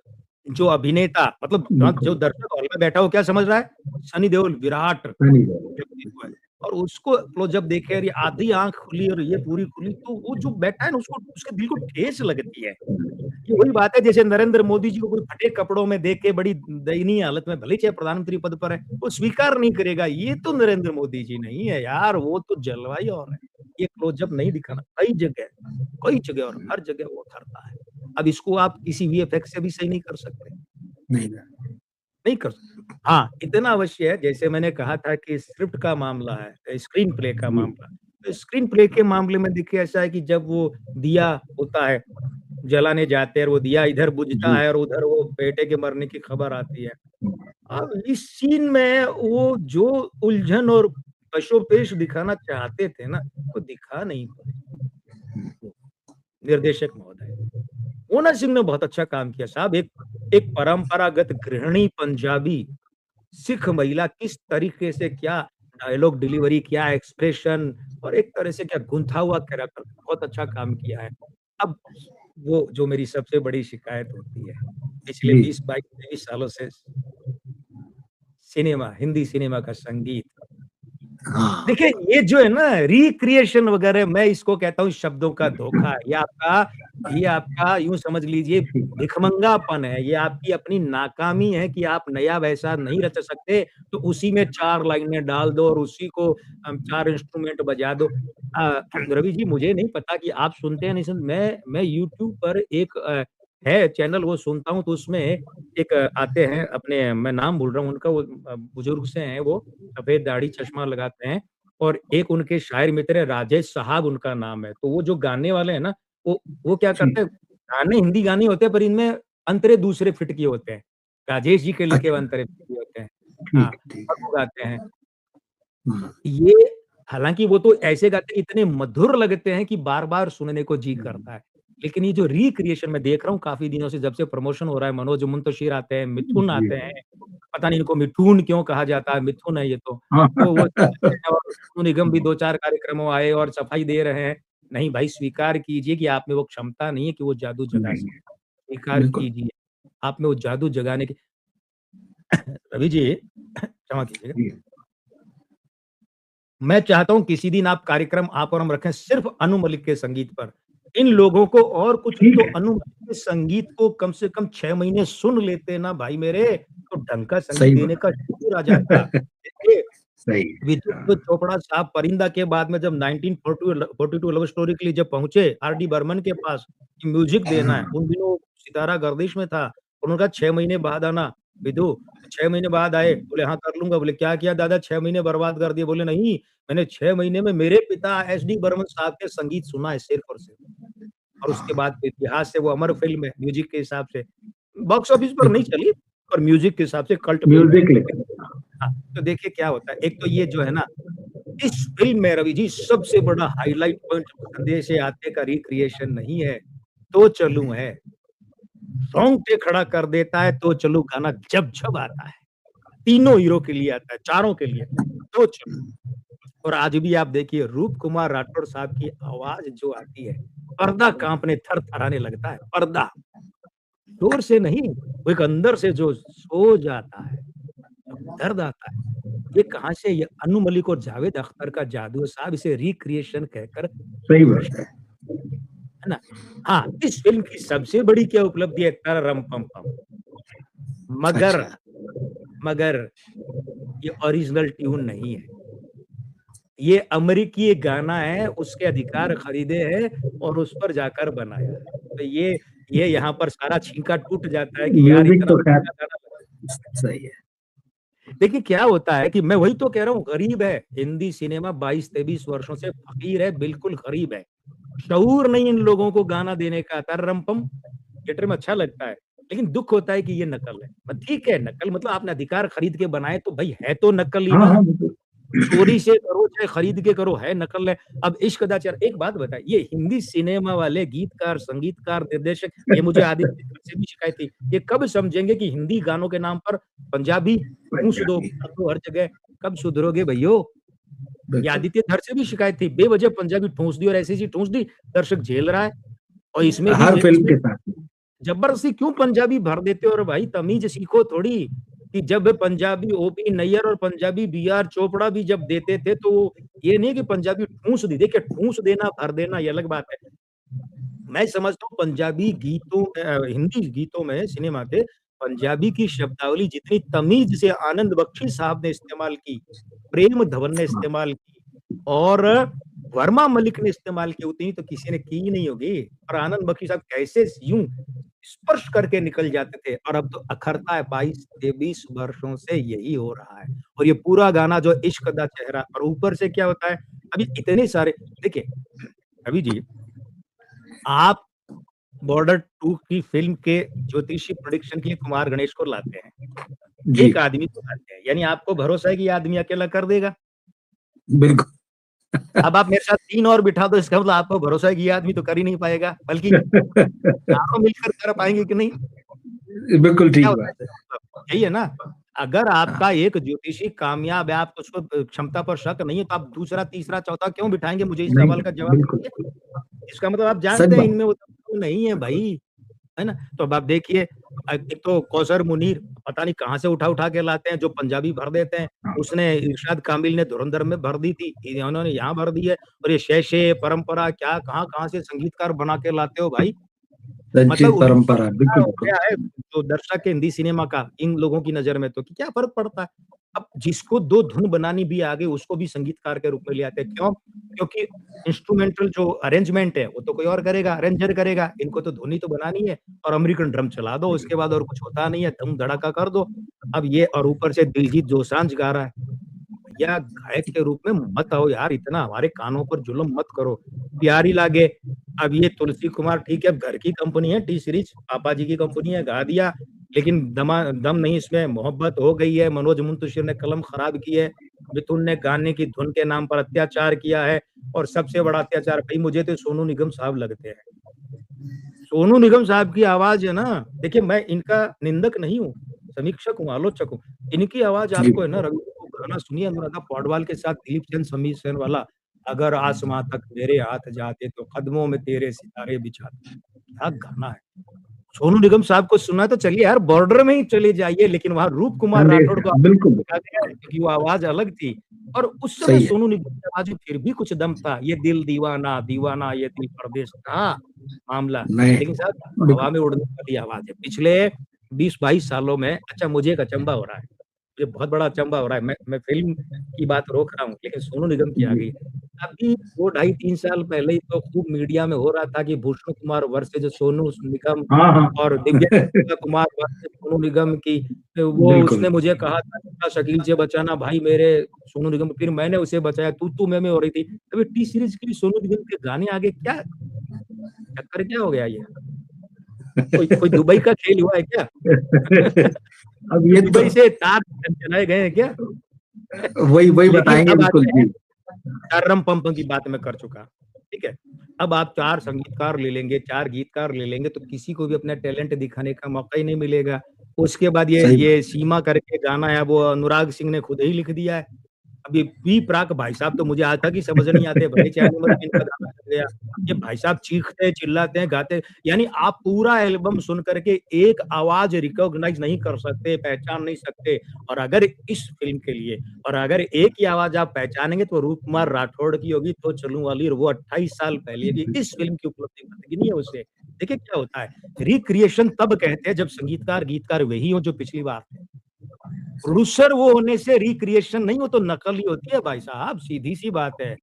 जो अभिनेता मतलब जो बिल्कुल। दर्शक हॉल में बैठा हो क्या समझ रहा है? सनी देओल विराट सनी देओल, व्यक्तित्व है और उसको क्लोज़अप देखे और ये आधी आँख खुली और ये पूरी खुली, तो वो जो बैठा है ना उसको उसके दिल को ठेस लगती है। ये वही बात है जैसे नरेंद्र मोदी जी को कोई फटे कपड़ों में देख के बड़ी दयनीय हालत में भले ही चाहे प्रधानमंत्री पद पर है, वो स्वीकार नहीं करेगा। ये तो नरेंद्र मोदी जी नहीं है यार, वो तो जलवा ही और है। ये क्लोज़अप नहीं दिखाना कई जगह और हर जगह वो उतरता है। अब इसको आप किसी वीएफएक्स से भी सही नहीं कर सकते, नहीं, नहीं कर सकते। हाँ, इतना अवश्य है जैसे मैंने कहा था कि स्क्रिप्ट का मामला है, स्क्रीन प्ले का जी, मामला। तो स्क्रीन प्ले के मामले में देखिए ऐसा है कि जब वो दिया होता है जलाने जाते हैं और वो दिया इधर बुझता जी, है और उधर वो बेटे के मरने की खबर आती है। अब इस सीन में वो जो उलझन और कशोपेश दिखाना चाहते थे ना, वो दिखा नहीं पाए निर्देशक महोदय। मोना सिंह ने बहुत अच्छा काम किया साहब। एक एक परंपरागत गृहिणी पंजाबी सिख महिला किस तरीके से क्या डायलॉग डिलीवरी, क्या एक्सप्रेशन और एक तरह से क्या गुंथा हुआ कैरेक्टर, बहुत अच्छा काम किया है। अब वो जो मेरी सबसे बड़ी शिकायत होती है, पिछले जी, 20, 22, 23 सालों से हिंदी सिनेमा का संगीत। हाँ, देखिए, ये जो है ना रिक्रिएशन वगैरह मैं इसको कहता हूँ शब्दों का धोखा। ये आपका यूँ समझ लीजिए भिखमंगापन है, ये आपकी अपनी नाकामी है कि आप नया वैसा नहीं रच सकते, तो उसी में 4 लाइनें डाल दो और उसी को 4 इंस्ट्रूमेंट बजा दो। रवि जी मुझे नहीं पता कि आप सुनते हैं नहीं सुनते, मैं यूट्यूब पर एक है चैनल वो सुनता हूँ तो उसमें एक आते हैं अपने मैं नाम भूल रहा हूँ उनका वो बुजुर्ग से हैं वो, सफ़ेद दाढ़ी, चश्मा लगाते हैं और एक उनके शायर मित्र हैं राजेश साहब उनका नाम है। तो वो जो गाने वाले हैं ना, वो क्या जी, करते हैं, गाने हिंदी गाने होते हैं पर इनमें अंतरे दूसरे फिट किए होते हैं। राजेश जी के लिखे हुए अच्छा, अंतरे फिट किए होते हैं। हाँ, ठीक, और ठीक है। वो गाते हैं। हुँ, ये हालाँकि वो तो ऐसे गाते हैं इतने मधुर लगते हैं कि बार-बार सुनने को जी हुँ, करता है। लेकिन ये जो रिक्रिएशन मैं देख रहा हूँ काफ़ी दिनों से जब से प्रमोशन हो रहा है, मनोज मुंतशिर आते हैं, मिथुन जी, आते हैं, पता नहीं इनको मिठून क्यों कहा जाता है, मिथुन है ये तो। हाँ, तो वो चलते हैं और सोनू निगम भी 2-4 कार्यक्रमों आए और सफाई दे रहे हैं। नहीं भाई स्वीकार कीजिए कि आप में वो क्षमता नहीं है कि वो जादू जगा नहीं है, सकें। स्वीकार बिल्कुल, कीजिए, आप में वो जादू जगाने की रवि जी क्षमा कीजिएगा। जी, मैं चाहता हूँ किसी दिन आप कार्यक्रम आप और हम रखें सिर्फ़ अनु मलिक के संगीत पर। इन लोगों को और कुछ नहीं ठीक तो है, अनु मलिक के संगीत को कम से कम 6 महीने सुन लेते ना भाई मेरे, तो ढंग का संगीत सही देने का बात शूर आ जाता। है। देखिए, सही है, विद्युत हाँ, चोपड़ा साहब परिंदा के बाद में जब 1942 लव स्टोरी के लिए जब पहुँचे आर.डी. बर्मन के पास कि म्यूज़िक देना है, हाँ, उन दिनों सितारा गर्दिश में था। उन्होंने कहा 6 महीने बाद आना, विदु 6 महीने बाद आए, बोले हाँ कर लूँगा, बोले क्या किया दादा 6 महीने बर्बाद कर दिए, बोले नहीं, मैंने 6 महीने में मेरे पिता एस.डी. बर्मन साहब के संगीत सुना है सिर्फ़ और सिर्फ़ और उसके हाँ, बाद तो इतिहास से वो अमर फ़िल्म है म्यूज़िक के हिसाब से। बॉक्स ऑफिस पर नहीं बिल्कुल, चली, पर म्यूज़िक के हिसाब से कल्ट फ़िल्म है। म्यूज़िक लेकिन हाँ, तो देखिए क्या होता है, एक तो ये जो है ना इस फ़िल्म में रवि जी सबसे बड़ा हाइलाइट पॉइंट संदेश आते का रिक्रिएशन नहीं है, तो चलूँ है। रोंगटे खड़ा कर देता है तो चलूँ गाना जब-जब आता है। तीनों हीरो के लिए आता है, चारों के लिए, तो चलूँ। और आज भी आप देखिए रूप कुमार राठौड़ साहब की आवाज़ जो आती है, पर्दा काँपने थरथराने लगता है, पर्दा। ज़ोर से नहीं, वो एक अंदर से जो सो जाता है, जो दर्द आता है। ये कहाँ से ये अनु मलिक और जावेद अख्तर का जादू है साहब इसे रिक्रिएशन कहकर सही भ्रष्ट बात है। है ना? हाँ, इस फ़िल्म की सबसे बड़ी क्या उपलब्धि है तररम पम पम मगर अच्छा, मगर ये ओरिजिनल ट्यून नहीं है। ये अमेरिकी एक गाना है, उसके अधिकार खरीदे हैं और उस पर जाकर बनाया है। तो ये यहाँ पर सारा छींका टूट जाता है कि यार म्यूज़िक इतना तो ख़ैर महँगा गाना सही है। देखिए क्या होता है कि मैं वही तो कह रहा हूँ गरीब है, हिंदी सिनेमा 22-23 वर्षों से फ़कीर है, बिल्कुल गरीब है। शऊर नहीं इन लोगों को गाना देने का, तररम-पम थिएटर में अच्छा लगता है, लेकिन दुःख होता है कि ये नकल है। ठीक है, नकल मतलब आपने अधिकार खरीद के बनाए तो भई है तो नकल ही हाँ, ना। हाँ, बिल्कुल, चोरी से करो चाहे खरीद के करो, है नकल है। अब इश्क दा चेहरा, एक बात बताइए, ये हिंदी सिनेमा वाले गीतकार, संगीतकार, निर्देशक, ये मुझे आदित्य से भी शिकायत थी, ये कब समझेंगे कि हिंदी गानों के नाम पर पंजाबी ठूस दो, भर दो हर जगह, कब सुधरोगे भैयो? ये बिल्कुल। आदित्य धर से भी शिकायत थी, बेवजह पंजाबी ठूस दी और ऐसी ठूस दी, दर्शक झेल रहा है। और इसमें भी हर फिल्म इसमें के साथ। जबरदस्ती क्यों पंजाबी भर देते हो? और भाई तमीज सीखो थोड़ी, कि जब पंजाबी ओपी नैयर और पंजाबी बी आर चोपड़ा भी जब देते थे, तो ये नहीं कि पंजाबी ठूस दी। देखिए, ठूस देना, भर देना, ये अलग बात है। मैं समझता हूँ पंजाबी गीतों में, हिंदी गीतों में, सिनेमा के, पंजाबी की शब्दावली जितनी तमीज से आनंद बख्शी साहब ने इस्तेमाल की, प्रेम धवन ने हाँ, इस्तेमाल की और वर्मा मलिक ने इस्तेमाल की, उतनी तो किसी ने की ही नहीं होगी। और आनंद बख्शी साहब कैसे यूं स्पर्श करके निकल जाते थे। और अब तो अखरता है 22-23 वर्षों से यही हो रहा है। और ये पूरा गाना जो इश्क दा चेहरा, और ऊपर से क्या होता है, अभी इतने सारे, देखिए रवि जी, आप बॉर्डर 2 की फिल्म के ज्योतिषी प्रोडक्शन के लिए कुमार गणेश को लाते हैं। जी, एक आदमी को लाते हैं, यानी आपको भरोसा है कि ये आदमी अकेला कर देगा। बिल्कुल। अब आप मेरे साथ 3 और बिठा दो, इसका मतलब आपको भरोसा है कि ये आदमी तो कर ही नहीं पाएगा, बल्कि चारों मिलकर कर पाएंगे कि नहीं? बिल्कुल क्या ठीक होता बात है? है। यही है ना? अगर हाँ, आपका एक ज्योतिषी कामयाब है, आपको उसको क्षमता पर शक नहीं है, तो आप दूसरा, तीसरा, चौथा क्यों बिठाएँगे? मुझे इस नहीं, सवाल का जवाब बिल्कुल, दीजिए। इसका मतलब आप सच जानते हैं बात। इनमें वो तो नहीं है भाई, है ना? तो अब आप देखिए, एक तो कौसर मुनीर पता नहीं कहाँ से उठा-उठा के लाते हैं, जो पंजाबी भर देते हैं। हाँ, उसने इरशाद कामिल ने धुरंधर में भर दी थी, इन्होंने यहाँ भर दी है। और ये शे-शे, परंपरा, क्या कहाँ-कहाँ से संगीतकार बना के लाते हो भाई। मतलब संचित उनकी परंपरा, क्या बिल्कुल, हो बिल्कुल। गया है जो दर्शक है हिंदी सिनेमा का, इन लोगों की नज़र में, तो कि क्या फ़र्क पड़ता है? अब जिसको 2 धुन बनानी भी आ गई, उसको भी संगीतकार के रूप में ले आते हैं। क्यों? क्योंकि इंस्ट्रूमेंटल जो अरेंजमेंट है, वो तो कोई और करेगा, अरेंजर करेगा। इनको तो धुन ही तो बनानी है और अमेरिकन ड्रम चला दो, उसके बाद और कुछ होता नहीं है, धूम-धड़ाका कर दो। अब ये, और ऊपर से दिलजीत दोसांझ गा रहा है। भैया गायक के रूप में मत आओ यार, इतना हमारे कानों पर जुल्म मत करो। प्यारी लागे, अब ये तुलसी कुमार ठीक है, अब घर की कंपनी है टी सीरीज, पापा जी की कंपनी है, गा दिया, लेकिन दम नहीं इसमें, मोहब्बत हो गई है, मनोज मुंतशिर ने कलम खराब की है, मिथुन ने गाने की धुन के नाम पर अत्याचार किया है। और सबसे बड़ा अत्याचार भाई मुझे तो सोनू निगम साहब लगते हैं। सोनू निगम साहब की आवाज़ है ना, देखिए मैं इनका निंदक नहीं हूँ, समीक्षक हूँ, आलोचक हूँ। इनकी आवाज़ जी, आपको है ना, रवि, वो गाना सुनिए अनुराधा पौडवाल के साथ दिलीप चंद समीर सेन वाला, अगर आसमां तक मेरे हाथ जाते तो कदमों में तेरे सितारे बिछाते। क्या गाना है! सोनू निगम साहब को सुनना है तो चलिए यार बॉर्डर में ही चले जाइए, लेकिन वहाँ रूप कुमार चलिए, राठौड़ को बिल्कुल, देखा गया है, क्योंकि वो आवाज़ अलग थी। और उस समय सही है। सोनू निगम की आवाज़ में फिर भी कुछ दम था, ये दिल दीवाना, दीवाना ये दिल परदेस था मामला। नहीं, लेकिन साहब हवा बिल्कुल, में उड़ने वाली आवाज़ है। पिछले 20-22 सालों में, अच्छा मुझे एक अचंभा हो रहा है, मुझे बहुत बड़ा अचंभा हो रहा है, मैं फ़िल्म की बात रोक रहा हूँ, लेकिन सोनू निगम की आ जी। गई। अभी 2 ढाई 3 साल पहले ही तो खूब मीडिया में हो रहा था कि भूषण कुमार वर्सेज़ सोनू निगम, हाँ, हाँ। और दिव्या कुमार वर्सेज़ सोनू निगम की, वो बिल्कुल, उसने मुझे कहा था बेटा शकील से बचाना भाई मेरे सोनू निगम, फिर मैंने उसे बचाया, तू-तू मैं हो रही थी। अभी टी सीरीज़ के लिए सोनू निगम के गाने आ गए, क्या चक्कर क्या हो गया ये? कोई कोई दुबई का खेल हुआ है क्या? अब कोई ये तो दुबई से तार चलाए गए हैं क्या? वही वही लेकिन बताएँगे, अब बिल्कुल, आते हैं, जी। टर्रम पम की बात मैं कर चुका, ठीक है? अब आप 4 संगीतकार ले लेंगे, 4 गीतकार ले लेंगे, तो किसी को भी अपना टैलेंट दिखाने का मौका ही नहीं मिलेगा। उसके बाद सही ये बात। सीमा करके गाना है, वो अनुराग सिंह ने खुद ही लिख दिया है। अब ये बी प्राक भाई साहब तो मुझे आज तक ही समझ नहीं आते, भले चाइनी मत में इनका गाना लग गया। ये भाई साहब चीखते हैं, चिल्लाते हैं, गाते हैं, यानी आप पूरा एल्बम सुन कर के एक आवाज़ रिकॉग्नाइज़ नहीं कर सकते, पहचान नहीं सकते। और अगर इस फ़िल्म के लिए, और अगर एक ही आवाज़ आप पहचानेंगे तो रूप कुमार राठौड़ की होगी, तो चलूँ वाली, और वो 28 साल पहले की इस फ़िल्म की उपलब्धि बदगिनी है उसे। देखिए क्या होता है, रिक्रिएशन तब कहते हैं जब संगीतकार, गीतकार वही हों जो पिछली बार थे। प्रोड्यूसर वो होने से रिक्रिएशन नहीं, वो तो नकल ही होती है भाई साहब, सीधी-सी बात है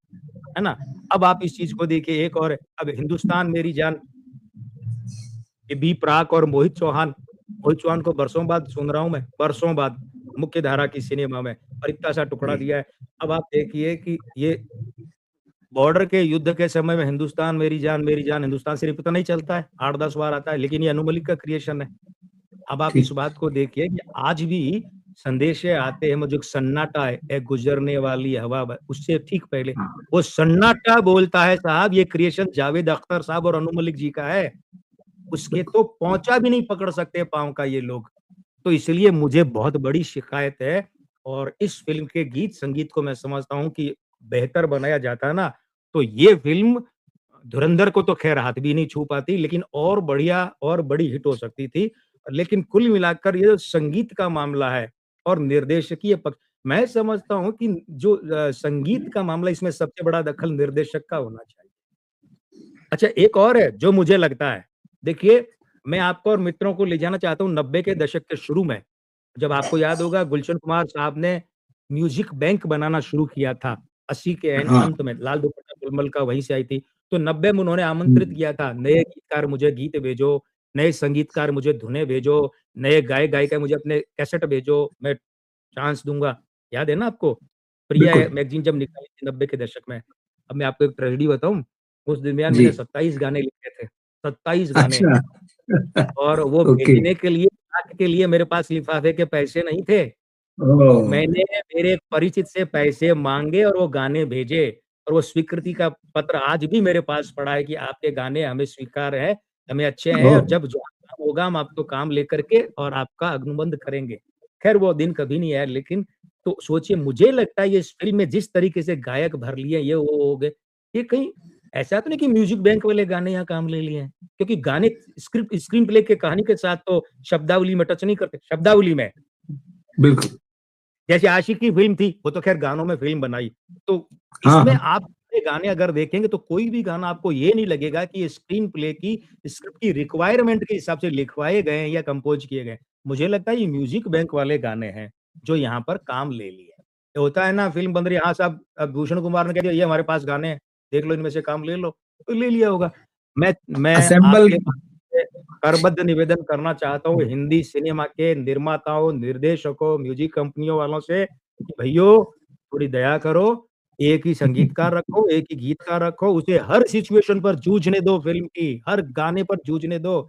ना? अब आप इस चीज़ को देखिए, एक और, अब हिंदुस्तान मेरी जान, ये बी प्राक और मोहित चौहान को बरसों बाद सुन रहा हूँ मैं, बरसों बाद, मुख्य धारा की सिनेमा में, और इतना सा टुकड़ा जी, दिया है। अब आप देखिए कि ये बॉर्डर के युद्ध के समय में मेरी जान, हिंदुस्तान सिर्फ इतना नहीं चलता है, 8-10 बार आता है, लेकिन ये अनु मलिक का क्रिएशन है। अब आप इस ठीक। बात को देखिए कि आज भी संदेशे आते हैं, मुझे सन्नाटा है, ए गुजरने वाली हवा, उससे ठीक पहले हाँ, वो सन्नाटा बोलता है साहब, ये क्रिएशन जावेद अख्तर साहब और अनु मलिक जी का है। उसके तो पहुंचा भी नहीं पकड़ सकते पाँव का ये लोग। तो इसलिए मुझे बहुत बड़ी शिकायत है और इस फ़िल्म के गीत संगीत को मैं समझता हूँ कि बेहतर बनाया जाता ना, तो ये फ़िल्म धुरंधर को तो ख़ैर हाथ भी नहीं छू पाती, लेकिन और बढ़िया और बड़ी हिट हो सकती थी। लेकिन कुल मिलाकर ये जो संगीत का मामला है और निर्देशकीय पक्ष, मैं समझता हूँ कि जो संगीत का मामला, इसमें सबसे बड़ा दखल निर्देशक का होना चाहिए। अच्छा, एक और है जो मुझे लगता है, देखिए मैं आपको और मित्रों को ले जाना चाहता हूँ 90 के दशक के शुरू में, जब आपको याद होगा गुलशन कुमार साहब ने म्यूज़िक बैंक बनाना शुरू किया था, 80 के हाँ, अंत में, लाल दुपट्टा गुलमल का वहीं से आई थी। तो 90 में उन्होंने आमंत्रित हम्म, किया था, नए गीतकार मुझे गीत भेजो, नए संगीतकार मुझे धुनें भेजो, नए गायक-गायिका मुझे अपने कैसेट भेजो, मैं चांस दूँगा। याद है ना आपको? प्रिया बिल्कुल, मैगज़ीन जब निकाली थी 90 के दशक में। अब मैं आपको एक ट्रेजेडी बताऊँ, उस दरमियान जी, मैंने 27 गाने लिखे थे, 27 गाने, अच्छा, और वो ओके, भेजने के लिए, डाक के लिए मेरे पास लिफ़ाफ़े के पैसे नहीं थे। ओह! मैंने मेरे एक परिचित से पैसे माँगे और वो गाने भेजे, और वो स्वीकृति का पत्र आज भी मेरे पास पड़ा है कि आपके गाने हमें स्वीकार है, हमें अच्छे हैं, ओह! और जब जो काम होगा हम आपको काम लेकर के और आपका अनुबंध करेंगे। ख़ैर वो दिन कभी नहीं आया, लेकिन तो सोचिए, मुझे लगता है ये इस फ़िल्म में जिस तरीके से गायक भर लिए, ये वो हो गए, ये कहीं ऐसा तो नहीं कि म्यूज़िक बैंक वाले गाने यहाँ काम ले लिए हैं? क्योंकि गाने स्क्रीन प्ले के कहानी के साथ तो शब्दावली में टच नहीं करते, शब्दावली में। बिल्कुल, जैसे आशिकी फ़िल्म थी, वो तो ख़ैर गानों में फ़िल्म बनाई। तो हाँ, इसमें हाँ, आप ये गाने अगर देखेंगे तो कोई भी गाना आपको ये नहीं लगेगा कि ये स्क्रीन प्ले की स्क्रिप्ट की रिक्वायरमेंट के हिसाब से लिखवाए गए हैं या कंपोज़ किए गए हैं। मुझे लगता है ये म्यूज़िक बैंक वाले गाने हैं, जो यहाँ पर काम ले लिए। ये होता है ना, फ़िल्म बन रही है, हाँ साहब, भूषण कुमार ने कह दिया ये हमारे पास गाने हैं, देख लो इनमें से काम ले लो, तो ले लिया होगा। मैं असेंबल आपके से करबद्ध निवेदन करना चाहता हूँ हिंदी सिनेमा के निर्माताओं, निर्देशकों, म्यूज़िक कंपनियों वालों से कि भइयों थोड़ी दया करो, एक ही संगीतकार रखो, एक ही गीतकार रखो, उसे हर सिचुएशन पर जूझने दो फ़िल्म की, हर गाने पर जूझने दो।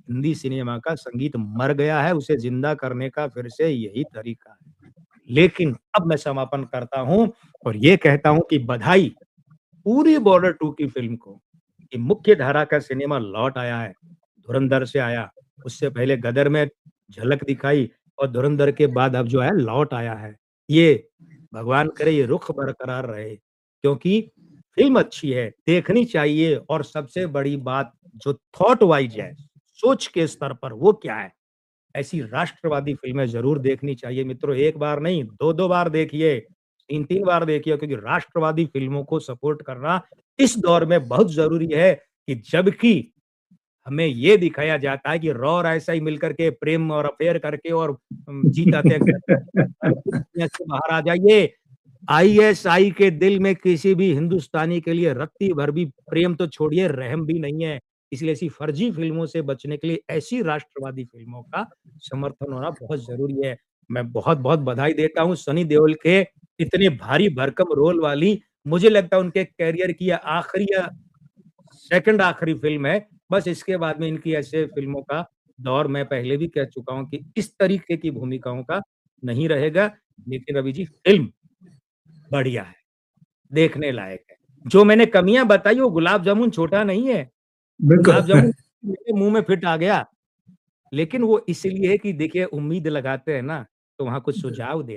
हिंदी सिनेमा का संगीत मर गया है, उसे ज़िंदा करने का फिर से यही तरीका है। लेकिन अब मैं समापन करता हूँ और ये कहता हूँ कि बधाई पूरी बॉर्डर 2 की फ़िल्म को, कि मुख्य धारा का सिनेमा लौट आया है, धुरंधर से आया, उससे पहले गदर में झलक दिखाई और धुरंधर के बाद अब जो है लौट आया है। ये भगवान करे ये रुख बरकरार रहे, क्योंकि फ़िल्म अच्छी है, देखनी चाहिए, और सबसे बड़ी बात जो थॉट वाइज़ है, सोच के स्तर पर वो क्या है? ऐसी राष्ट्रवादी फ़िल्में ज़रूर देखनी चाहिए मित्रों, 1 बार नहीं, 2-2 बार देखिए, 3-3 बार देखिए, क्योंकि राष्ट्रवादी फ़िल्मों को सपोर्ट करना इस दौर में बहुत ज़रूरी है, कि जबकि हमें ये दिखाया जाता है कि रॉ और ऐसा ही मिलकर के प्रेम और अफ़ेयर करके और जीत आते हैं घर में, अरे इस दुनिया से बाहर आ जाइए। आईएसआई के दिल में किसी भी हिंदुस्तानी के लिए रत्ती भर भी प्रेम तो छोड़िए, रहम भी नहीं है। इसलिए ऐसी फर्जी फ़िल्मों से बचने के लिए ऐसी राष्ट्रवादी फ़िल्मों का समर्थन होना बहुत ज़रूरी है। मैं बहुत-बहुत बधाई देता हूँ सनी देओल के इतने भारी भरकम रोल वाली, मुझे लगता है उनके करियर की ये आखिरी या सेकंड आखिरी फ़िल्म है। बस इसके बाद में इनकी ऐसे फ़िल्मों का दौर, मैं पहले भी कह चुका हूँ कि इस तरीके की भूमिकाओं का नहीं रहेगा। लेकिन रवि जी, फ़िल्म बढ़िया है, देखने लायक है। जो मैंने कमियाँ बताई वो गुलाब जामुन छोटा नहीं है, गुलाब बिल्कुल, जामुन मेरे मुँह में फिट आ गया। लेकिन वो इसलिए है कि देखिए उम्मीद लगाते हैं ना, तो वहाँ कुछ सुझाव दें।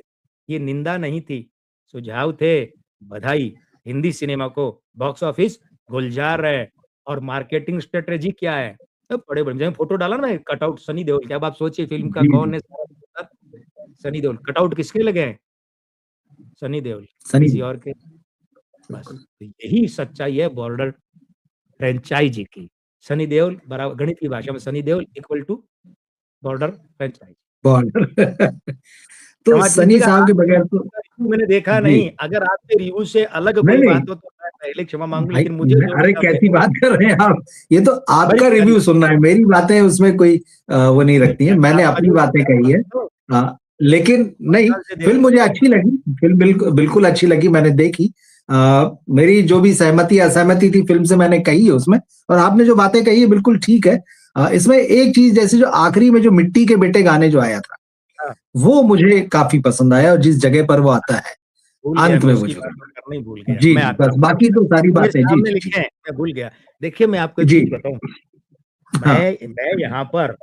ये निंदा नहीं थी, सुझाव थे, बधाई। हिंदी सिनेमा को बॉक्स ऑफिस गुलजार है, और मार्केटिंग स्ट्रैटेजी क्या है? बड़े बड़े जब फ़ोटो डाला ना कटआउट सनी देओल के, अब आप सोचिए फ़िल्म का जी, कौन जी, है सारा, सनी देओल। कटआउट किसके लगे हैं? सनी देओल, सनी किसी और के? बस, बिल्कुल, तो यही सच्चाई है बॉर्डर फ्रैंचाइज़ी की। सनी देओल बराबर, गणित की भाषा में Sunny Deol equal to border franchise. Border तो क्षमा सनी कीजिएगा, साहब के आपके बगैर तो रिव्यू मैंने देखा जी, नहीं, अगर आपके रिव्यू से अलग नहीं, कोई नहीं, बात हो तो मैं पहले क्षमा माँगूँ, भाई लेकिन मुझे जो अरे लगा कैसी मैंने बात कर रहे हैं आप? ये तो बड़ी आपका प्यारी रिव्यू सुनना है, मेरी बातें उसमें कोई वो नहीं नहीं, रखती है। मैं मैंने आपका अपनी रिव्यू बातें कही है। तो लेकिन नहीं, साल से फ़िल्म देखते मुझे हैं। अच्छी लगी, फ़िल्म बिल्कुल अच्छी लगी, मैंने देखी। मेरी जो भी सहमति असहमति थी फ़िल्म से मैंने कही है उसमें, और आपने जो बातें कही है बिल्कुल ठीक है। इसमें एक चीज़ जैसे जो आखिरी में जो मिट्टी के बेटे गाने जो आया था, हाँ। वो मुझे काफी पसंद आया, और जिस जगह पर वो आता है भूल गया अंत मैं, में वो उसकी जो बात मैं करना ही भूल गया। जी, मैं जी, आता बस हूँ। बाकी तो सारी मेरे बातें जी, सामने जी, जी। लिखे हैं, मैं भूल गया। देखिए मैं आपको एक जी, चीज़ बताऊँ, हाँ, मैं यहाँ पर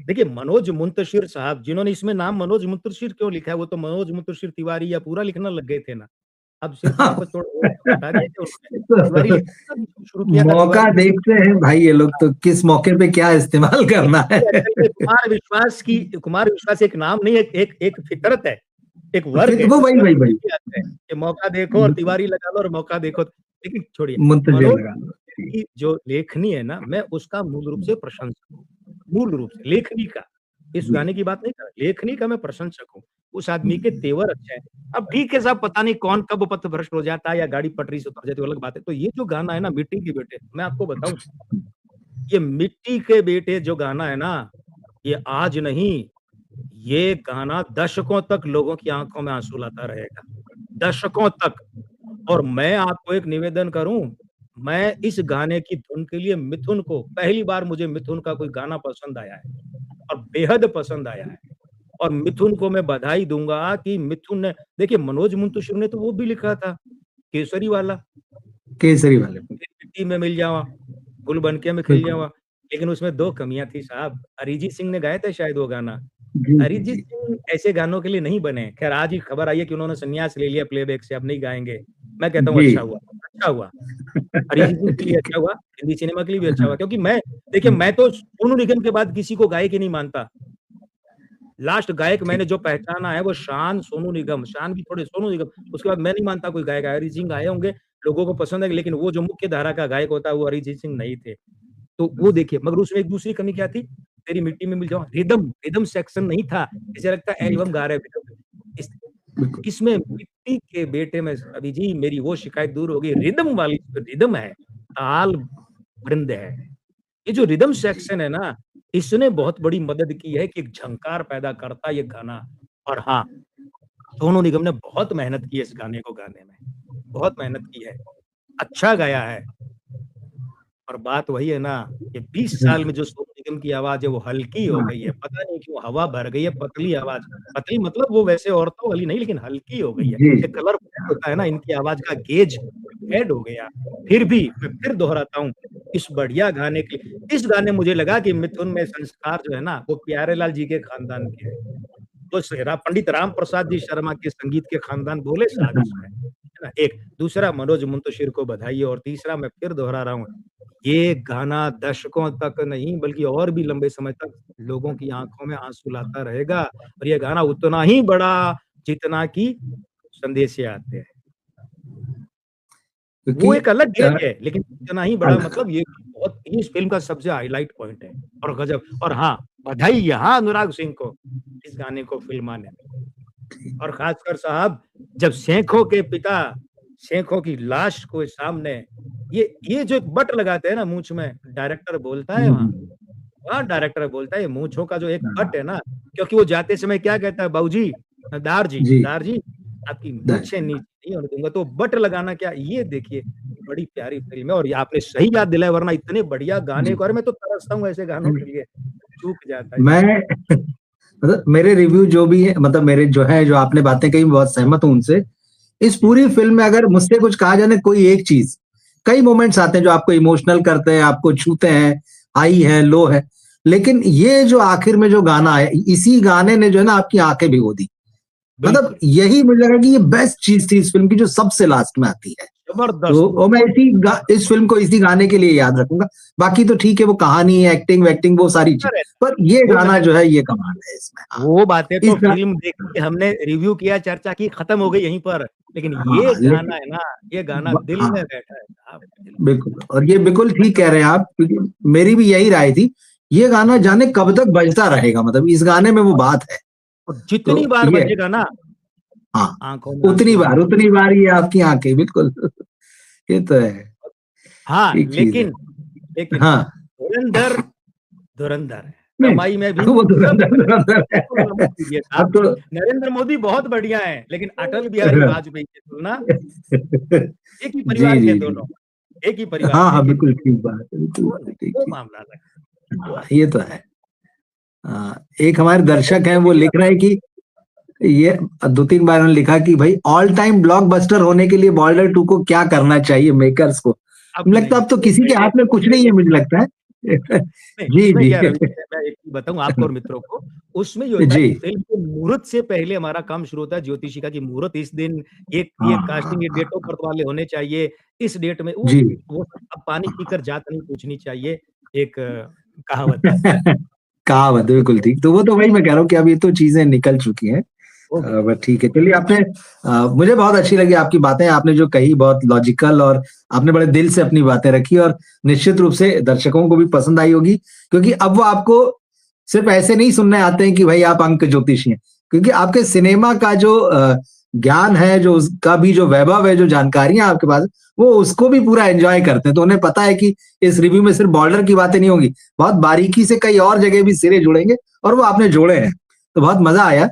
देखिए मनोज मुंतशिर साहब जिन्होंने इसमें नाम मनोज मुंतशिर क्यों लिखा है, वो तो मनोज मुंतशिर तिवारी या पूरा लिखना लग गए थे ना। अब सिर्फ वहाँ हाँ। पे थोड़ा वो हटा दिया क्या उन्होंने? तिवारी तो लिखना था, शुरू किया था मौका तिवारी से। देखते हैं भाई ये लोग तो किस मौके पे क्या इस्तेमाल करना है। ये असल में कुमार विश्वास एक नाम नहीं है, एक एक फितरत है, एक वर्ग फिर है, वो उस वही वर्ग वही में वही भी आता है कि मौका देखो और तिवारी लगा लो और मौका देखो। लेकिन छोड़िए, मुंतशिर मनोज लगा लो। जी, की जो लेखनी है ना, मैं उसका मूल रूप से प्रशंसक हूँ। मूल रूप से लेखनी का, इस जी, गाने की बात नहीं कर रहा, लेखनी का मैं प्रशंसक हूँ। उस आदमी के तेवर अच्छे हैं। अब ठीक है साहब, पता नहीं कौन कब पथभ्रष्ट हो जाता है या गाड़ी पटरी से उतर जाती है, वो अलग बात है। तो ये जो गाना है ना, मिट्टी के बेटे, मैं आपको बताऊँ, ये मिट्टी के बेटे जो गाना है ना, ये आज नहीं, ये गाना दशकों तक लोगों की आँखों में आँसू लाता रहेगा, दशकों तक। और मैं आपको एक निवेदन करूँ, मैं इस गाने की धुन के लिए मिथुन को पहली बार मुझे मिथुन का कोई गाना पसंद आया है और बेहद पसंद आया है। और मिथुन को मैं बधाई दूँगा कि मिथुन ने देखिए मनोज मुंतशिर ने तो वो भी लिखा था, केसरी वाला, केसरी वाले पे। फिर मिट्टी में मिल जावा, फूल बनके में खिल बिल्कुल। जावा। लेकिन उसमें 2 कमियाँ थी साहब, अरिजीत सिंह ने गाए थे शायद वो गाना। जी, जी, अरिजीत जी। सिंह ऐसे गानों के लिए नहीं बने। ख़ैर आज ही खबर आई है कि उन्होंने संन्यास ले लिया प्लेबैक से, अब नहीं गाएँगे। मैं कहता हूँ जी। अच्छा हुआ, अच्छा हुआ। अरिजीत सिंह के लिए ठीक है। अच्छा हुआ, हिंदी सिनेमा के लिए भी अच्छा हुआ हाँ, क्योंकि मैं देखिए मैं तो सोनू निगम के बाद किसी को गायक ही नहीं मानता। लास्ट गायक ठीक। मैंने जो पहचाना है वो शान, सोनू निगम, शान भी थोड़े सोनू निगम, उसके बाद मैं नहीं मानता कोई गायक है। अरिजीत सिंह गाए होंगे, लोगों को पसंद है लेकिन वो जो मुख्य धारा का गायक होता है वो अरिजीत सिंह नहीं थे। तो वो देखिए मगर उसमें एक दूसरी कमी क्या थी? तेरी मिट्टी में मिल जाऊँ, रिदम सेक्शन नहीं था। ऐसा लगता है नहीं एल्बम था, गा रहे हैं। इस बिल्कुल। इसमें मिट्टी के बेटे में अभी जी मेरी वो शिकायत दूर होगी, रिदम वाली जो रिदम है, ताल वृंद है। ये जो रिदम सेक्शन है ना, इसने बहुत बड़ी मदद की है कि एक झंकार पैदा करता है ये गाना। और हाँ, सोनू निगम ने बहुत मेहनत की है इस गाने को गाने में, बहुत मेहनत की है। अच्छा गाया है। और बात वही है ना कि 20 साल में जो सोनू निगम की आवाज़ है वो हल्की हो गई है। पता नहीं क्यों हवा भर गई है, पतली आवाज़। पतली मतलब वो वैसे औरतों वाली नहीं लेकिन हल्की हो गई है। जी, एक कलर फेड होता है ना इनकी आवाज़ का गेज फेड हो गया। फिर भी मैं फिर दोहराता हूँ, इस बढ़िया गाने के इस गाने मुझे लगा कि मिथुन में संस्कार जो है ना वो प्यारेलाल जी के खानदान के हैं। तो सेरा पंडित राम प्रसाद जी शर्मा के संगीत के खानदान बोले साहब इसमें, है ना? एक, दूसरा मनोज मुंतशिर को बधाई और तीसरा मैं फिर दोहरा रहा हूँ, ये गाना दशकों तक नहीं बल्कि और भी लंबे समय तक लोगों की आँखों में आँसू लाता रहेगा और ये गाना उतना ही बड़ा जितना कि संदेशे आते हैं। क्योंकि वो एक अलग गेज है, लेकिन इतना ही बड़ा अलग मतलब ये इस फ़िल्म का सबसे हाइलाइट पॉइंट है और गज़ब और हाँ, बधाई यहाँ अनुराग सिंह को, इस गाने को फ़िल्माने में। और ख़ासकर साहब जब शेखों के पिता, शेखों की लाश को सामने ये जो एक बट लगाते हैं ना मूंछ में, डायरेक्टर बोलता है वहाँ डायरेक्टर बोलता है ये मूंछों का जो एक हाँ, बट है ना, क्योंकि वो जाते समय क्या कहता है बाबूजी जी, दार जी आपकी दर्द। मूंछें नीचे नहीं होने दूँगा। तो बट लगाना क्या ये देखिए, बड़ी प्यारी फ़िल्म है और ये आपने सही याद दिलाया वरना इतने बढ़िया गाने जी, को अरे मैं तो तरसता हूँ ऐसे गानों के लिए, चूक जाता है मैं इंसान। मतलब मेरे रिव्यू जो भी है, मतलब मेरे जो है, जो आपने बातें कही, मैं बहुत सहमत हूँ उनसे। इस जी, पूरी फ़िल्म में अगर मुझसे कुछ कहा जाए ना, कोई एक चीज़, कई मोमेंट्स आते हैं जो आपको इमोशनल करते हैं, आपको छूते हैं, हाई है, लो है। लेकिन ये जो आखिर में जो गाना है, इसी गाने ने जो है ना आपकी आँखें भिगो दी। मतलब बिल्कुल, यही मुझे लगा कि ये बेस्ट चीज़ थी इस फ़िल्म की, जो सबसे लास्ट में आती है। तो ज़बरदस्त। और मैं इस फ़िल्म को इसी गाने के लिए याद रखूँगा। बाकी तो ठीक है, वो कहानी, एक्टिंग वैक्टिंग वो सारी चीज़, होता रहता पर ये है, होता गाना जो रहता है है। ये कमाल है इसमें। हाँ, वो बातें इस तो गा फ़िल्म देखी, हमने रिव्यू किया, चर्चा की, खत्म हो गई यहीं पर। लेकिन ये हाँ, गाना लेकिन है ना, ये गाना दिल हाँ, में बैठा है साहब, दिल में। बिल्कुल, और ये बिल्कुल मैं ठीक तो कह रहे हैं आप, क्योंकि मेरी भी यही राय थी। ये गाना जाने कब तक बजता रहेगा, मतलब इस गाने में वो बात है। और जितनी तो बार ये बजेगा ना, हाँ, आँखों में आँसू आएँगे। उतनी बार ये आपकी आँखें बिल्कुल। ये तो है, हाँ, ठीक चीज़ है। लेकिन हाँ, धुरंधर, धुरंधर है। नहीं, कमाई में भी वो सब धुरंधर बढ़िया। धुरंधर इसको है। मत कीजिए साहब। अब तो नरेंद्र मोदी बहुत बढ़िया हैं, लेकिन अटल बिहारी वाजपेयी की तुलना एक ही जी, परिवार के जी, जी। दोनों, एक ही परिवार हाँ, के, हाँ, एक ही बिल्कुल ठीक बात है, बिल्कुल वो नहीं, ठीक, वो ठीक। मामला अलग है, वो हाँ, अलग ये है। तो है। एक हमारे दर्शक हैं वो लिख रहे हैं कि ये 2-3 बार उन्होंने लिखा कि भाई ऑल टाइम ब्लॉकबस्टर होने के लिए बॉर्डर 2 को क्या करना चाहिए मेकर्स को? अब मुझे लगता नहीं, है अब तो वो किसी के पहले हाथ में कुछ नहीं है मुझे लगता है। नहीं, जी, उसमें क्या जी। रवि मैं एक चीज़ बताऊँ आपको और मित्रों को, उसमें ये होता है जी। कि फ़िल्म के मुहूर्त से पहले हमारा काम शुरू होता है ज्योतिषी का कि मुहूर्त इस दिन, ये कास्टिंग ये डेट ऑफ हाँ। बर्थ वाले होने चाहिए, इस डेट में जी। वो सब अब पानी पीकर जात नहीं पूछनी चाहिए, एक कहावत है। कहावत बिल्कुल ठीक। तो वो तो वही मैं कह रहा हूँ कि अब ये तो चीज़ें निकल चुकी हैं। हो गई। बट ठीक है। चलिए आपने मुझे बहुत अच्छी लगी आपकी बातें, आपने जो कही बहुत लॉजिकल और आपने बड़े दिल से अपनी बातें रखी और निश्चित रूप से दर्शकों को भी पसंद आई होगी, क्योंकि अब वो आपको सिर्फ़ ऐसे नहीं सुनने आते हैं कि भाई आप अंक ज्योतिषी हैं, क्योंकि आपके सिनेमा का जो ज्ञान है, जो उसका भी जो वैभव है, जो जानकारियाँ आपके पास, वो उसको भी पूरा एन्जॉय करते हैं। तो उन्हें पता है कि इस रिव्यू में सिर्फ़ बॉर्डर की बातें नहीं होंगी, बहुत बारीकी से कई और जगह भी सिरे जुड़ेंगे और वो आपने जोड़े हैं। तो बहुत मज़ा आया।